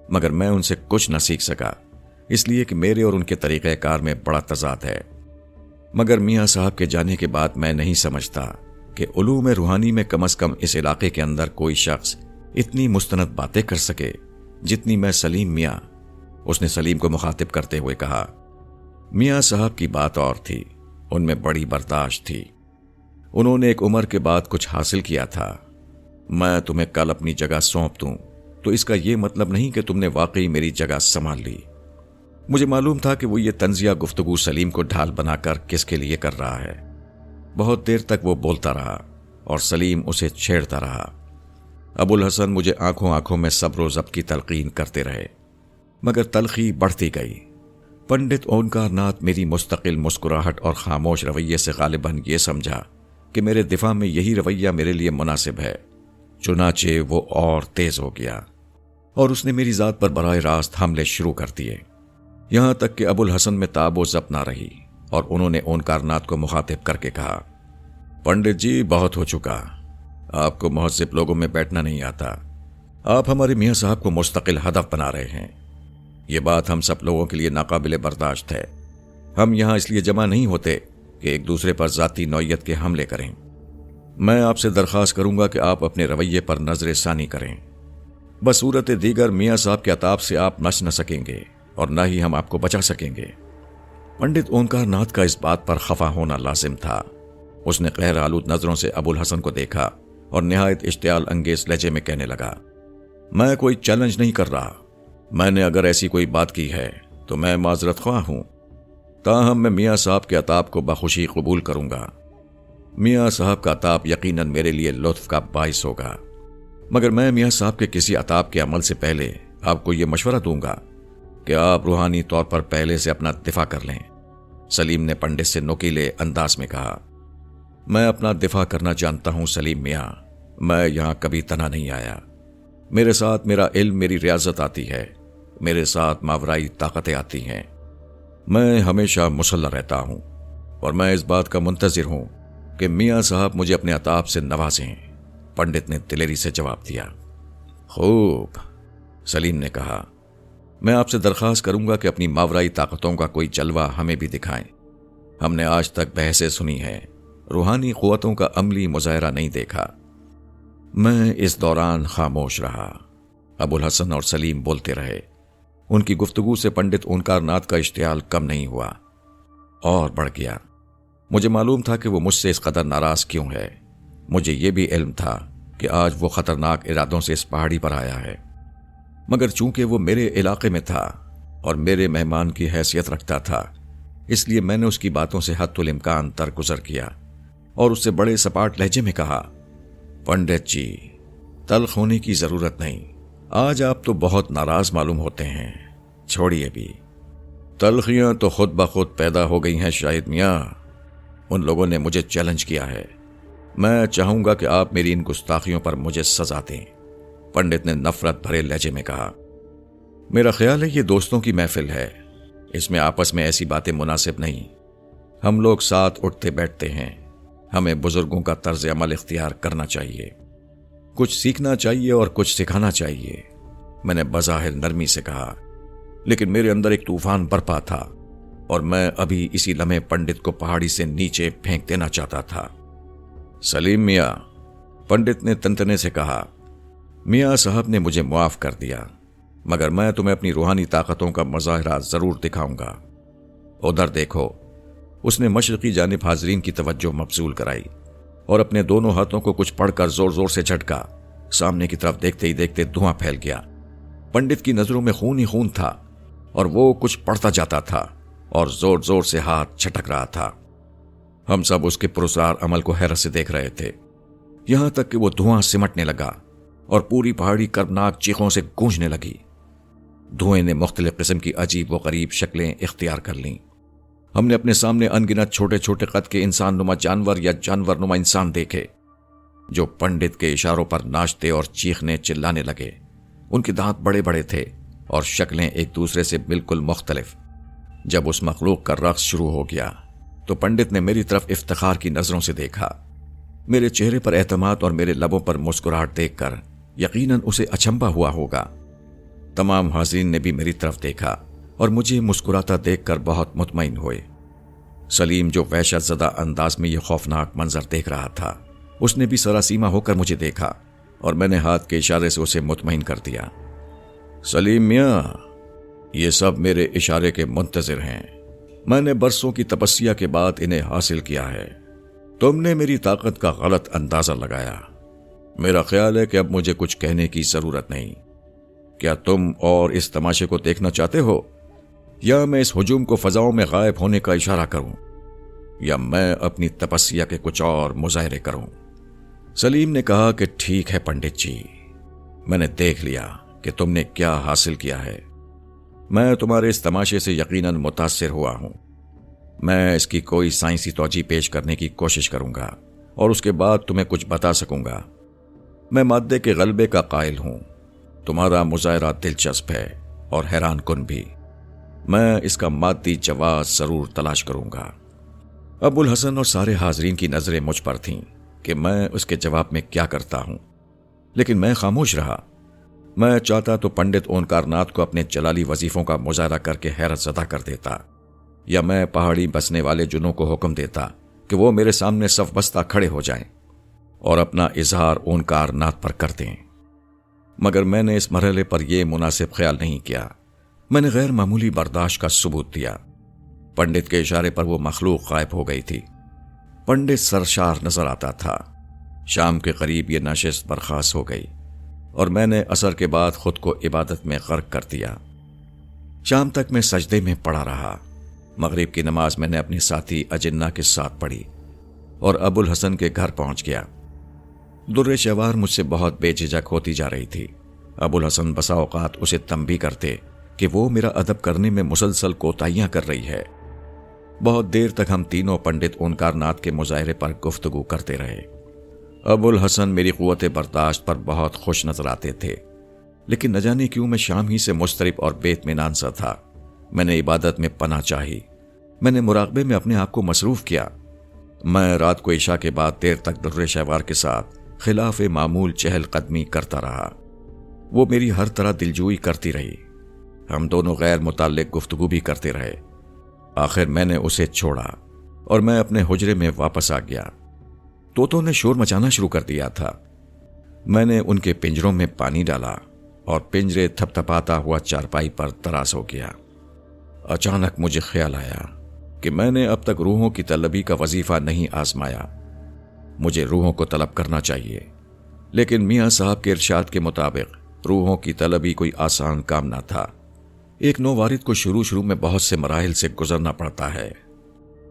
مگر میں ان سے کچھ نہ سیکھ سکا، اس لیے کہ میرے اور ان کے طریقہ کار میں بڑا تضاد ہے۔ مگر میاں صاحب کے جانے کے بعد میں نہیں سمجھتا کہ علوم روحانی میں کم از کم اس علاقے کے اندر کوئی شخص اتنی مستند باتیں کر سکے جتنی میں سلیم میاں۔ اس نے سلیم کو مخاطب کرتے ہوئے کہا، میاں صاحب کی بات اور تھی، ان میں بڑی برداشت تھی۔ انہوں نے ایک عمر کے بعد کچھ حاصل کیا تھا۔ میں تمہیں کل اپنی جگہ سونپ دوں تو اس کا یہ مطلب نہیں کہ تم نے واقعی میری جگہ سنبھال لی۔ مجھے معلوم تھا کہ وہ یہ طنزیہ گفتگو سلیم کو ڈھال بنا کر کس کے لیے کر رہا ہے۔ بہت دیر تک وہ بولتا رہا اور سلیم اسے چھیڑتا رہا۔ ابو الحسن مجھے آنکھوں میں صبر و ضبط کی تلقین کرتے رہے، مگر تلخی بڑھتی گئی۔ پنڈت اونکار ناتھ میری مستقل مسکراہٹ اور خاموش رویے سے غالباً یہ سمجھا کہ میرے دفاع میں یہی رویہ میرے لیے مناسب ہے، چنانچہ وہ اور تیز ہو گیا اور اس نے میری ذات پر براہ راست حملے شروع کر دیے، یہاں تک کہ ابو الحسن میں تاب و ضبط نہ رہی اور انہوں نے اونکار ناتھ کو مخاطب کر کے کہا، پنڈت جی، بہت ہو چکا، آپ کو مہذب لوگوں میں بیٹھنا نہیں آتا۔ آپ ہمارے میاں صاحب کو مستقل ہدف بنا رہے ہیں، یہ بات ہم سب لوگوں کے لیے ناقابل برداشت ہے۔ ہم یہاں اس لیے جمع نہیں ہوتے کہ ایک دوسرے پر ذاتی نوعیت کے حملے کریں۔ میں آپ سے درخواست کروں گا کہ آپ اپنے رویے پر نظر ثانی کریں۔ بصورت دیگر میاں صاحب کے عطاب سے آپ نس نہ سکیں گے اور نہ ہی ہم آپ کو بچا سکیں گے۔ پنڈت اونکار ناتھ کا اس بات پر خفا ہونا لازم تھا۔ اس نے قہر آلود نظروں سے ابو الحسن کو دیکھا اور نہایت اشتعال انگیز لہجے میں کہنے لگا، میں کوئی چیلنج نہیں کر رہا، میں نے اگر ایسی کوئی بات کی ہے تو میں معذرت خواہ ہوں، تاہم میں میاں صاحب کے عطاب کو بخوشی قبول کروں گا۔ میاں صاحب کا عطاب یقیناً میرے لیے لطف کا باعث ہوگا، مگر میں میاں صاحب کے کسی عطاب کے عمل سے پہلے آپ کو یہ مشورہ دوں گا کہ آپ روحانی طور پر پہلے سے اپنا دفاع کر لیں۔ سلیم نے پنڈت سے نوکیلے انداز میں کہا، میں اپنا دفاع کرنا جانتا ہوں سلیم میاں، میں یہاں کبھی تنہا نہیں آیا، میرے ساتھ میرا علم، میری ریاضت آتی ہے، میرے ساتھ ماورائی طاقتیں آتی ہیں، میں ہمیشہ مسلح رہتا ہوں اور میں اس بات کا منتظر ہوں کہ میاں صاحب مجھے اپنے عطاب سے نوازیں۔ پنڈت نے دلیری سے جواب دیا۔ خوب، سلیم نے کہا، میں آپ سے درخواست کروں گا کہ اپنی ماورائی طاقتوں کا کوئی جلوہ ہمیں بھی دکھائیں۔ ہم نے آج تک بحثیں سنی ہیں، روحانی قوتوں کا عملی مظاہرہ نہیں دیکھا۔ میں اس دوران خاموش رہا۔ ابو الحسن اور سلیم بولتے رہے۔ ان کی گفتگو سے پنڈت اونکار ناتھ کا اشتعال کم نہیں ہوا اور بڑھ گیا۔ مجھے معلوم تھا کہ وہ مجھ سے اس قدر ناراض کیوں ہے۔ مجھے یہ بھی علم تھا کہ آج وہ خطرناک ارادوں سے اس پہاڑی پر آیا ہے۔ مگر چونکہ وہ میرے علاقے میں تھا اور میرے مہمان کی حیثیت رکھتا تھا، اس لیے میں نے اس کی باتوں سے حد الامکان درگزر کیا اور اس سے بڑے سپاٹ لہجے میں کہا، پنڈت جی، تلخ ہونے کی ضرورت نہیں، آج آپ تو بہت ناراض معلوم ہوتے ہیں، چھوڑیے بھی، تلخیاں تو خود بخود پیدا ہو گئی ہیں شاہد میاں، ان لوگوں نے مجھے چیلنج کیا ہے، میں چاہوں گا کہ آپ میری ان گستاخیوں پر مجھے سزا دیں، پنڈت نے نفرت بھرے لہجے میں کہا۔ میرا خیال ہے یہ دوستوں کی محفل ہے، اس میں آپس میں ایسی باتیں مناسب نہیں، ہم لوگ ساتھ اٹھتے بیٹھتے ہیں، ہمیں بزرگوں کا طرز عمل اختیار کرنا چاہیے، کچھ سیکھنا چاہیے اور کچھ سکھانا چاہیے، میں نے بظاہر نرمی سے کہا، لیکن میرے اندر ایک طوفان برپا تھا اور میں ابھی اسی لمحے پنڈت کو پہاڑی سے نیچے پھینک دینا چاہتا تھا۔ سلیم میاں، پنڈت نے تنتنے سے کہا، میاں صاحب نے مجھے معاف کر دیا، مگر میں تمہیں اپنی روحانی طاقتوں کا مظاہرہ ضرور دکھاؤں گا، ادھر دیکھو۔ اس نے مشرقی جانب حاضرین کی توجہ مبذول کرائی اور اپنے دونوں ہاتھوں کو کچھ پڑھ کر زور زور سے جھٹکا، سامنے کی طرف دیکھتے ہی دیکھتے دھواں پھیل گیا، پنڈت کی نظروں میں خون ہی خون تھا اور وہ کچھ پڑھتا جاتا تھا اور زور زور سے ہاتھ چھٹک رہا تھا۔ ہم سب اس کے پراسرار عمل کو حیرت سے دیکھ رہے تھے، یہاں تک کہ وہ دھواں سمٹنے لگا اور پوری پہاڑی کربناک چیخوں سے گونجنے لگی۔ دھوئیں نے مختلف قسم کی عجیب و غریب شکلیں اختیار کر لیں۔ ہم نے اپنے سامنے ان گنت چھوٹے چھوٹے قد کے انسان نما جانور یا جانور نما انسان دیکھے جو پنڈت کے اشاروں پر ناچتے اور چیخنے چلانے لگے۔ ان کے دانت بڑے بڑے تھے اور شکلیں ایک دوسرے سے بالکل مختلف۔ جب اس مخلوق کا رقص شروع ہو گیا تو پنڈت نے میری طرف افتخار کی نظروں سے دیکھا۔ میرے چہرے پر اعتماد اور میرے لبوں پر مسکراہٹ دیکھ کر یقیناً اسے اچنبھا ہوا ہوگا۔ تمام حاضرین نے بھی میری طرف دیکھا اور مجھے مسکراتا دیکھ کر بہت مطمئن ہوئے۔ سلیم جو وحشت زدہ انداز میں یہ خوفناک منظر دیکھ رہا تھا، اس نے بھی سراسیما ہو کر مجھے دیکھا اور میں نے ہاتھ کے اشارے سے اسے مطمئن کر دیا۔ سلیم میاں، یہ سب میرے اشارے کے منتظر ہیں، میں نے برسوں کی تپسیا کے بعد انہیں حاصل کیا ہے، تم نے میری طاقت کا غلط اندازہ لگایا، میرا خیال ہے کہ اب مجھے کچھ کہنے کی ضرورت نہیں، کیا تم اور اس تماشے کو دیکھنا چاہتے ہو، یا میں اس ہجوم کو فضاؤں میں غائب ہونے کا اشارہ کروں، یا میں اپنی تپسیا کے کچھ اور مظاہرے کروں؟ سلیم نے کہا کہ ٹھیک ہے پنڈت جی، میں نے دیکھ لیا کہ تم نے کیا حاصل کیا ہے، میں تمہارے اس تماشے سے یقیناً متاثر ہوا ہوں، میں اس کی کوئی سائنسی توجہ پیش کرنے کی کوشش کروں گا اور اس کے بعد تمہیں کچھ بتا سکوں گا۔ میں مادے کے غلبے کا قائل ہوں، تمہارا مظاہرہ دلچسپ ہے اور حیران کن بھی، میں اس کا مادی جواز ضرور تلاش کروں گا۔ ابو الحسن اور سارے حاضرین کی نظریں مجھ پر تھیں کہ میں اس کے جواب میں کیا کرتا ہوں، لیکن میں خاموش رہا۔ میں چاہتا تو پنڈت اونکار ناتھ کو اپنے جلالی وظیفوں کا مظاہرہ کر کے حیرت زدہ کر دیتا، یا میں پہاڑی بسنے والے جنوں کو حکم دیتا کہ وہ میرے سامنے صف بستہ کھڑے ہو جائیں اور اپنا اظہار اونکار ناتھ پر کر دیں، مگر میں نے اس مرحلے پر یہ مناسب خیال نہیں کیا۔ میں نے غیر معمولی برداشت کا ثبوت دیا۔ پنڈت کے اشارے پر وہ مخلوق غائب ہو گئی تھی۔ پنڈت سرشار نظر آتا تھا۔ شام کے قریب یہ نشست برخاست ہو گئی اور میں نے عصر کے بعد خود کو عبادت میں غرق کر دیا۔ شام تک میں سجدے میں پڑا رہا۔ مغرب کی نماز میں نے اپنے ساتھی اجنہ کے ساتھ پڑھی اور ابو الحسن کے گھر پہنچ گیا۔ در شوار مجھ سے بہت بے جھجک ہوتی جا رہی تھی۔ ابو الحسن بسا اوقات اسے تنبیہ کرتے کہ وہ میرا ادب کرنے میں مسلسل کوتاہیاں کر رہی ہے۔ بہت دیر تک ہم تینوں پنڈت اونکار ناتھ کے مظاہرے پر گفتگو کرتے رہے۔ ابو الحسن میری قوت برداشت پر بہت خوش نظر آتے تھے، لیکن نہ جانے کیوں میں شام ہی سے مضطرب اور بے اطمینان سا تھا۔ میں نے عبادت میں پناہ چاہی، میں نے مراقبے میں اپنے آپ کو مصروف کیا۔ میں رات کو عشاء کے بعد دیر تک در شہوار کے ساتھ خلاف معمول چہل قدمی کرتا رہا۔ وہ میری ہر طرح دلجوئی کرتی رہی، ہم دونوں غیر متعلق گفتگو بھی کرتے رہے۔ آخر میں نے اسے چھوڑا اور میں اپنے حجرے میں واپس آ گیا۔ طوطوں نے شور مچانا شروع کر دیا تھا۔ میں نے ان کے پنجروں میں پانی ڈالا اور پنجرے تھپ تھپاتا ہوا چارپائی پر دراز ہو گیا۔ اچانک مجھے خیال آیا کہ میں نے اب تک روحوں کی طلبی کا وظیفہ نہیں آزمایا۔ مجھے روحوں کو طلب کرنا چاہیے، لیکن میاں صاحب کے ارشاد کے مطابق روحوں کی طلبی کوئی آسان کام نہ تھا۔ ایک نووارد کو شروع میں بہت سے مراحل سے گزرنا پڑتا ہے۔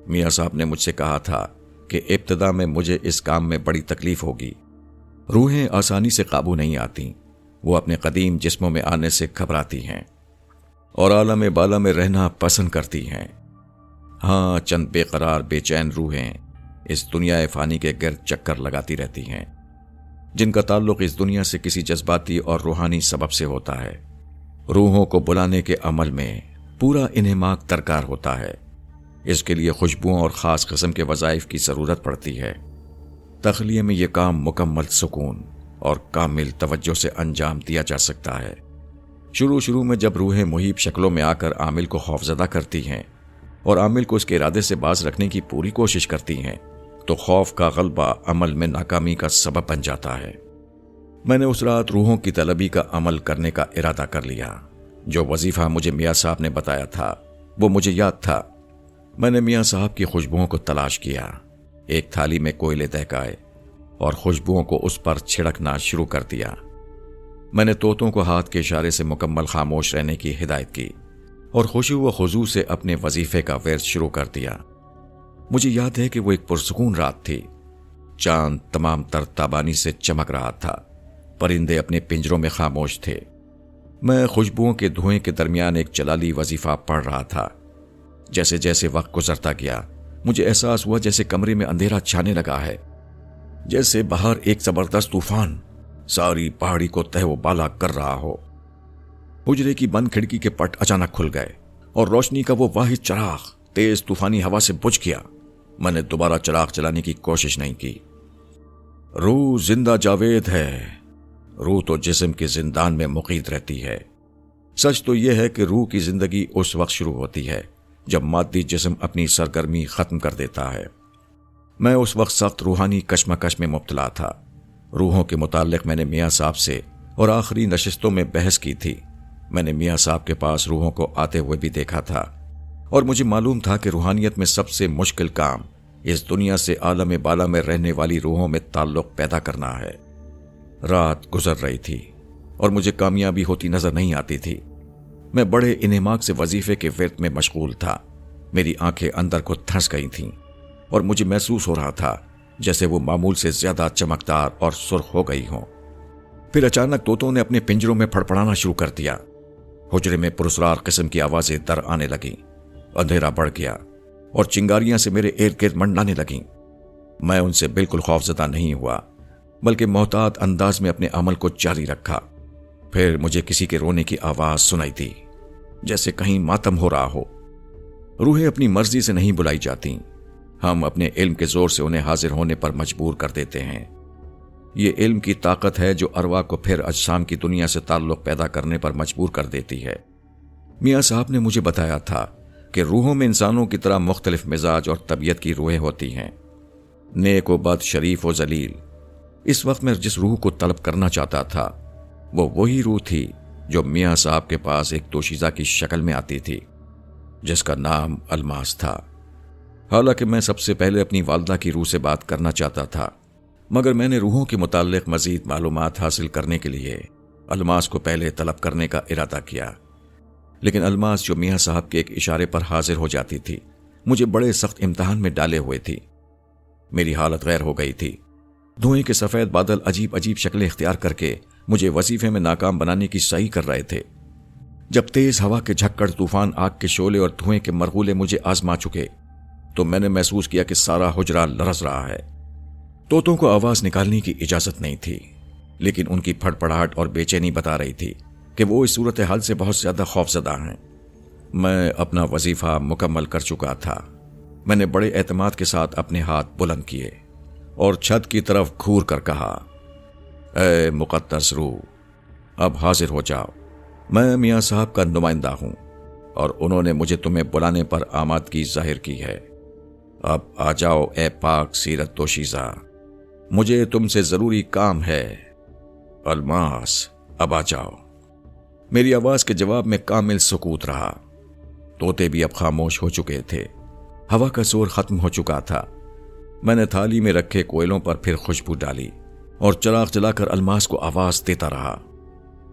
میاں صاحب نے مجھ سے کہا تھا کہ ابتدا میں مجھے اس کام میں بڑی تکلیف ہوگی۔ روحیں آسانی سے قابو نہیں آتی، وہ اپنے قدیم جسموں میں آنے سے گھبراتی ہیں اور عالم بالا میں رہنا پسند کرتی ہیں۔ ہاں، چند بے قرار بے چین روحیں اس دنیا فانی کے گرد چکر لگاتی رہتی ہیں، جن کا تعلق اس دنیا سے کسی جذباتی اور روحانی سبب سے ہوتا ہے۔ روحوں کو بلانے کے عمل میں پورا انہماک درکار ہوتا ہے۔ اس کے لیے خوشبوؤں اور خاص قسم کے وظائف کی ضرورت پڑتی ہے۔ تخلیے میں یہ کام مکمل سکون اور کامل توجہ سے انجام دیا جا سکتا ہے۔ شروع میں جب روحیں محیب شکلوں میں آ کر عامل کو خوفزدہ کرتی ہیں اور عامل کو اس کے ارادے سے باز رکھنے کی پوری کوشش کرتی ہیں، تو خوف کا غلبہ عمل میں ناکامی کا سبب بن جاتا ہے۔ میں نے اس رات روحوں کی طلبی کا عمل کرنے کا ارادہ کر لیا۔ جو وظیفہ مجھے میاں صاحب نے بتایا تھا وہ مجھے یاد تھا۔ میں نے میاں صاحب کی خوشبوؤں کو تلاش کیا، ایک تھالی میں کوئلے دہکائے اور خوشبوؤں کو اس پر چھڑکنا شروع کر دیا۔ میں نے طوطوں کو ہاتھ کے اشارے سے مکمل خاموش رہنے کی ہدایت کی اور خشوع و خضوع سے اپنے وظیفے کا ورد شروع کر دیا۔ مجھے یاد ہے کہ وہ ایک پرسکون رات تھی۔ چاند تمام تر تابانی سے چمک رہا تھا، پرندے اپنے پنجروں میں خاموش تھے۔ میں خوشبوؤں کے دھوئیں کے درمیان ایک جلالی وظیفہ پڑھ رہا تھا۔ جیسے جیسے وقت گزرتا گیا، مجھے احساس ہوا جیسے کمرے میں اندھیرا چھانے لگا ہے، جیسے باہر ایک زبردست طوفان ساری پہاڑی کو تہ و بالا کر رہا ہو۔ حجرے کی بند کھڑکی کے پٹ اچانک کھل گئے اور روشنی کا وہ واحد چراغ تیز طوفانی ہوا سے بجھ گیا۔ میں نے دوبارہ چراغ چلانے کی کوشش نہیں کی۔ روح زندہ جاوید ہے، روح تو جسم کے زندان میں مقید رہتی ہے۔ سچ تو یہ ہے کہ روح کی زندگی اس وقت شروع ہوتی ہے جب مادی جسم اپنی سرگرمی ختم کر دیتا ہے۔ میں اس وقت سخت روحانی کشمکش میں مبتلا تھا۔ روحوں کے متعلق میں نے میاں صاحب سے اور آخری نشستوں میں بحث کی تھی۔ میں نے میاں صاحب کے پاس روحوں کو آتے ہوئے بھی دیکھا تھا اور مجھے معلوم تھا کہ روحانیت میں سب سے مشکل کام اس دنیا سے عالم بالا میں رہنے والی روحوں میں تعلق پیدا کرنا ہے۔ رات گزر رہی تھی اور مجھے کامیابی ہوتی نظر نہیں آتی تھی۔ میں بڑے انہماک سے وظیفے کے ورد میں مشغول تھا۔ میری آنکھیں اندر کو دھنس گئی تھیں اور مجھے محسوس ہو رہا تھا جیسے وہ معمول سے زیادہ چمکدار اور سرخ ہو گئی ہوں۔ پھر اچانک طوطوں نے اپنے پنجروں میں پھڑپڑانا شروع کر دیا۔ حجرے میں پراسرار قسم کی آوازیں در آنے لگیں، اندھیرا بڑھ گیا اور چنگاریاں سے میرے ارد گرد منڈلانے لگیں۔ میں ان سے بالکل خوفزدہ نہیں ہوا، بلکہ محتاط انداز میں اپنے عمل کو جاری رکھا۔ پھر مجھے کسی کے رونے کی آواز سنائی دی، جیسے کہیں ماتم ہو رہا ہو۔ روحیں اپنی مرضی سے نہیں بلائی جاتی، ہم اپنے علم کے زور سے انہیں حاضر ہونے پر مجبور کر دیتے ہیں۔ یہ علم کی طاقت ہے جو ارواح کو پھر اجسام کی دنیا سے تعلق پیدا کرنے پر مجبور کر دیتی ہے۔ میاں صاحب نے مجھے بتایا تھا کہ روحوں میں انسانوں کی طرح مختلف مزاج اور طبیعت کی روحیں ہوتی ہیں، نیک و بد، شریف و ذلیل۔ اس وقت میں جس روح کو طلب کرنا چاہتا تھا وہ وہی روح تھی جو میاں صاحب کے پاس ایک دوشیزہ کی شکل میں آتی تھی، جس کا نام الماس تھا۔ حالانکہ میں سب سے پہلے اپنی والدہ کی روح سے بات کرنا چاہتا تھا، مگر میں نے روحوں کے متعلق مزید معلومات حاصل کرنے کے لیے الماس کو پہلے طلب کرنے کا ارادہ کیا۔ لیکن الماس جو میاں صاحب کے ایک اشارے پر حاضر ہو جاتی تھی، مجھے بڑے سخت امتحان میں ڈالے ہوئے تھی۔ میری حالت غیر ہو گئی تھی۔ دھوئیں کے سفید بادل عجیب عجیب شکلیں اختیار کر کے مجھے وظیفے میں ناکام بنانے کی صحیح کر رہے تھے۔ جب تیز ہوا کے جھکڑ، طوفان، آگ کے شعلے اور دھوئیں کے مرغولے مجھے آزما چکے تو میں نے محسوس کیا کہ سارا حجرہ لرز رہا ہے۔ طوطوں کو آواز نکالنے کی اجازت نہیں تھی، لیکن ان کی پھڑپڑاہٹ اور بے چینی بتا رہی تھی کہ وہ اس صورتحال سے بہت زیادہ خوفزدہ ہیں۔ میں اپنا وظیفہ مکمل کر چکا تھا۔ میں نے بڑے اعتماد کے ساتھ اپنے ہاتھ بلند کیے اور چھت کی طرف گھور کر کہا، اے مقدس روح، اب حاضر ہو جاؤ۔ میں میاں صاحب کا نمائندہ ہوں اور انہوں نے مجھے تمہیں بلانے پر آمادگی ظاہر کی ہے۔ اب آ جاؤ اے پاک سیرت دوشیزہ، مجھے تم سے ضروری کام ہے۔ الماس، اب آ جاؤ۔ میری آواز کے جواب میں کامل سکوت رہا۔ طوطے بھی اب خاموش ہو چکے تھے، ہوا کا زور ختم ہو چکا تھا۔ میں نے تھالی میں رکھے کوئلوں پر پھر خوشبو ڈالی اور چراغ جلا کر الماس کو آواز دیتا رہا۔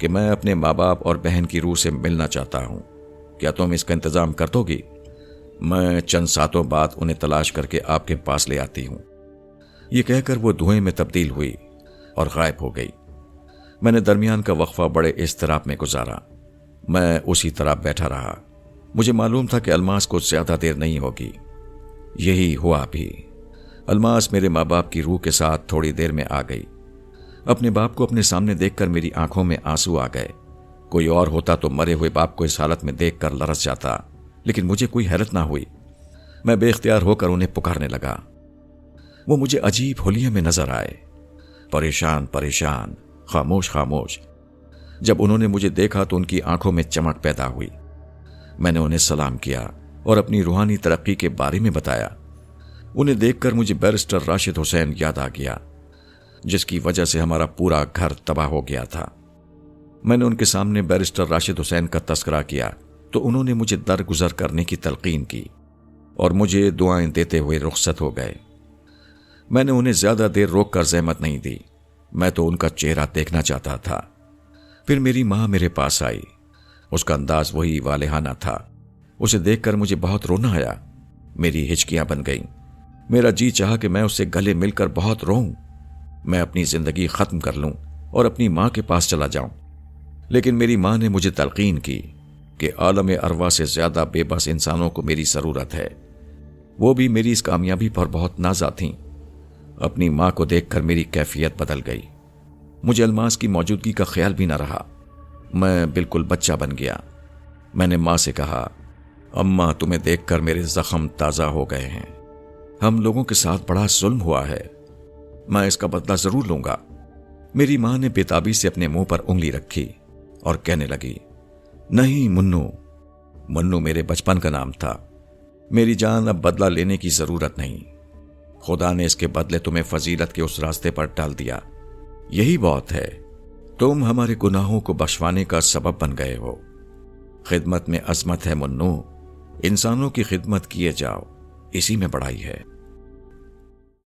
کہ میں اپنے ماں باپ اور بہن کی روح سے ملنا چاہتا ہوں، کیا تم اس کا انتظام کر دو گی؟ میں چند ساتوں بعد انہیں تلاش کر کے آپ کے پاس لے آتی ہوں۔ یہ کہہ کر وہ دھوئیں میں تبدیل ہوئی اور غائب ہو گئی۔ میں نے درمیان کا وقفہ بڑے اضطراب میں گزارا۔ میں اسی طرح بیٹھا رہا۔ مجھے معلوم تھا کہ الماس کو زیادہ دیر نہیں ہوگی۔ یہی ہوا بھی۔ الماس میرے ماں باپ کی روح کے ساتھ تھوڑی دیر میں آ گئی۔ اپنے باپ کو اپنے سامنے دیکھ کر میری آنکھوں میں آنسو آ گئے۔ کوئی اور ہوتا تو مرے ہوئے باپ کو اس حالت میں دیکھ کر لرز جاتا، لیکن مجھے کوئی حیرت نہ ہوئی۔ میں بے اختیار ہو کر انہیں پکارنے لگا۔ وہ مجھے عجیب حلیے میں نظر آئے، پریشان پریشان، خاموش خاموش۔ جب انہوں نے مجھے دیکھا تو ان کی آنکھوں میں چمک پیدا ہوئی۔ میں نے انہیں سلام کیا اور اپنی روحانی ترقی کے بارے میں بتایا۔ انہیں دیکھ کر مجھے بیرسٹر راشد حسین یاد آ گیا، جس کی وجہ سے ہمارا پورا گھر تباہ ہو گیا تھا۔ میں نے ان کے سامنے بیرسٹر راشد حسین کا تذکرہ کیا تو انہوں نے مجھے درگزر کرنے کی تلقین کی اور مجھے دعائیں دیتے ہوئے رخصت ہو گئے۔ میں نے انہیں زیادہ دیر روک کر زحمت نہیں دی، میں تو ان کا چہرہ دیکھنا چاہتا تھا۔ پھر میری ماں میرے پاس آئی۔ اس کا انداز وہی والہانہ تھا۔ اسے دیکھ کر مجھے بہت رونا آیا۔ میری ہچکیاں بن گئیں۔ میرا جی چاہا کہ میں اس سے گلے مل کر بہت روؤں، میں اپنی زندگی ختم کر لوں اور اپنی ماں کے پاس چلا جاؤں۔ لیکن میری ماں نے مجھے تلقین کی کہ عالم ارواح سے زیادہ بے بس انسانوں کو میری ضرورت ہے۔ وہ بھی میری اس کامیابی پر بہت نازا تھیں۔ اپنی ماں کو دیکھ کر میری کیفیت بدل گئی۔ مجھے الماس کی موجودگی کا خیال بھی نہ رہا۔ میں بالکل بچہ بن گیا۔ میں نے ماں سے کہا، اماں تمہیں دیکھ کر میرے زخم تازہ ہو گئے ہیں۔ ہم لوگوں کے ساتھ بڑا ظلم ہوا ہے، میں اس کا بدلہ ضرور لوں گا۔ میری ماں نے بےتابی سے اپنے منہ پر انگلی رکھی اور کہنے لگی، نہیں منو۔ منو میرے بچپن کا نام تھا۔ میری جان، اب بدلہ لینے کی ضرورت نہیں۔ خدا نے اس کے بدلے تمہیں فضیلت کے اس راستے پر ڈال دیا، یہی بہت ہے۔ تم ہمارے گناہوں کو بخشوانے کا سبب بن گئے ہو۔ خدمت میں عظمت ہے منو، انسانوں کی خدمت کیے جاؤ، اسی میں بڑائی ہے۔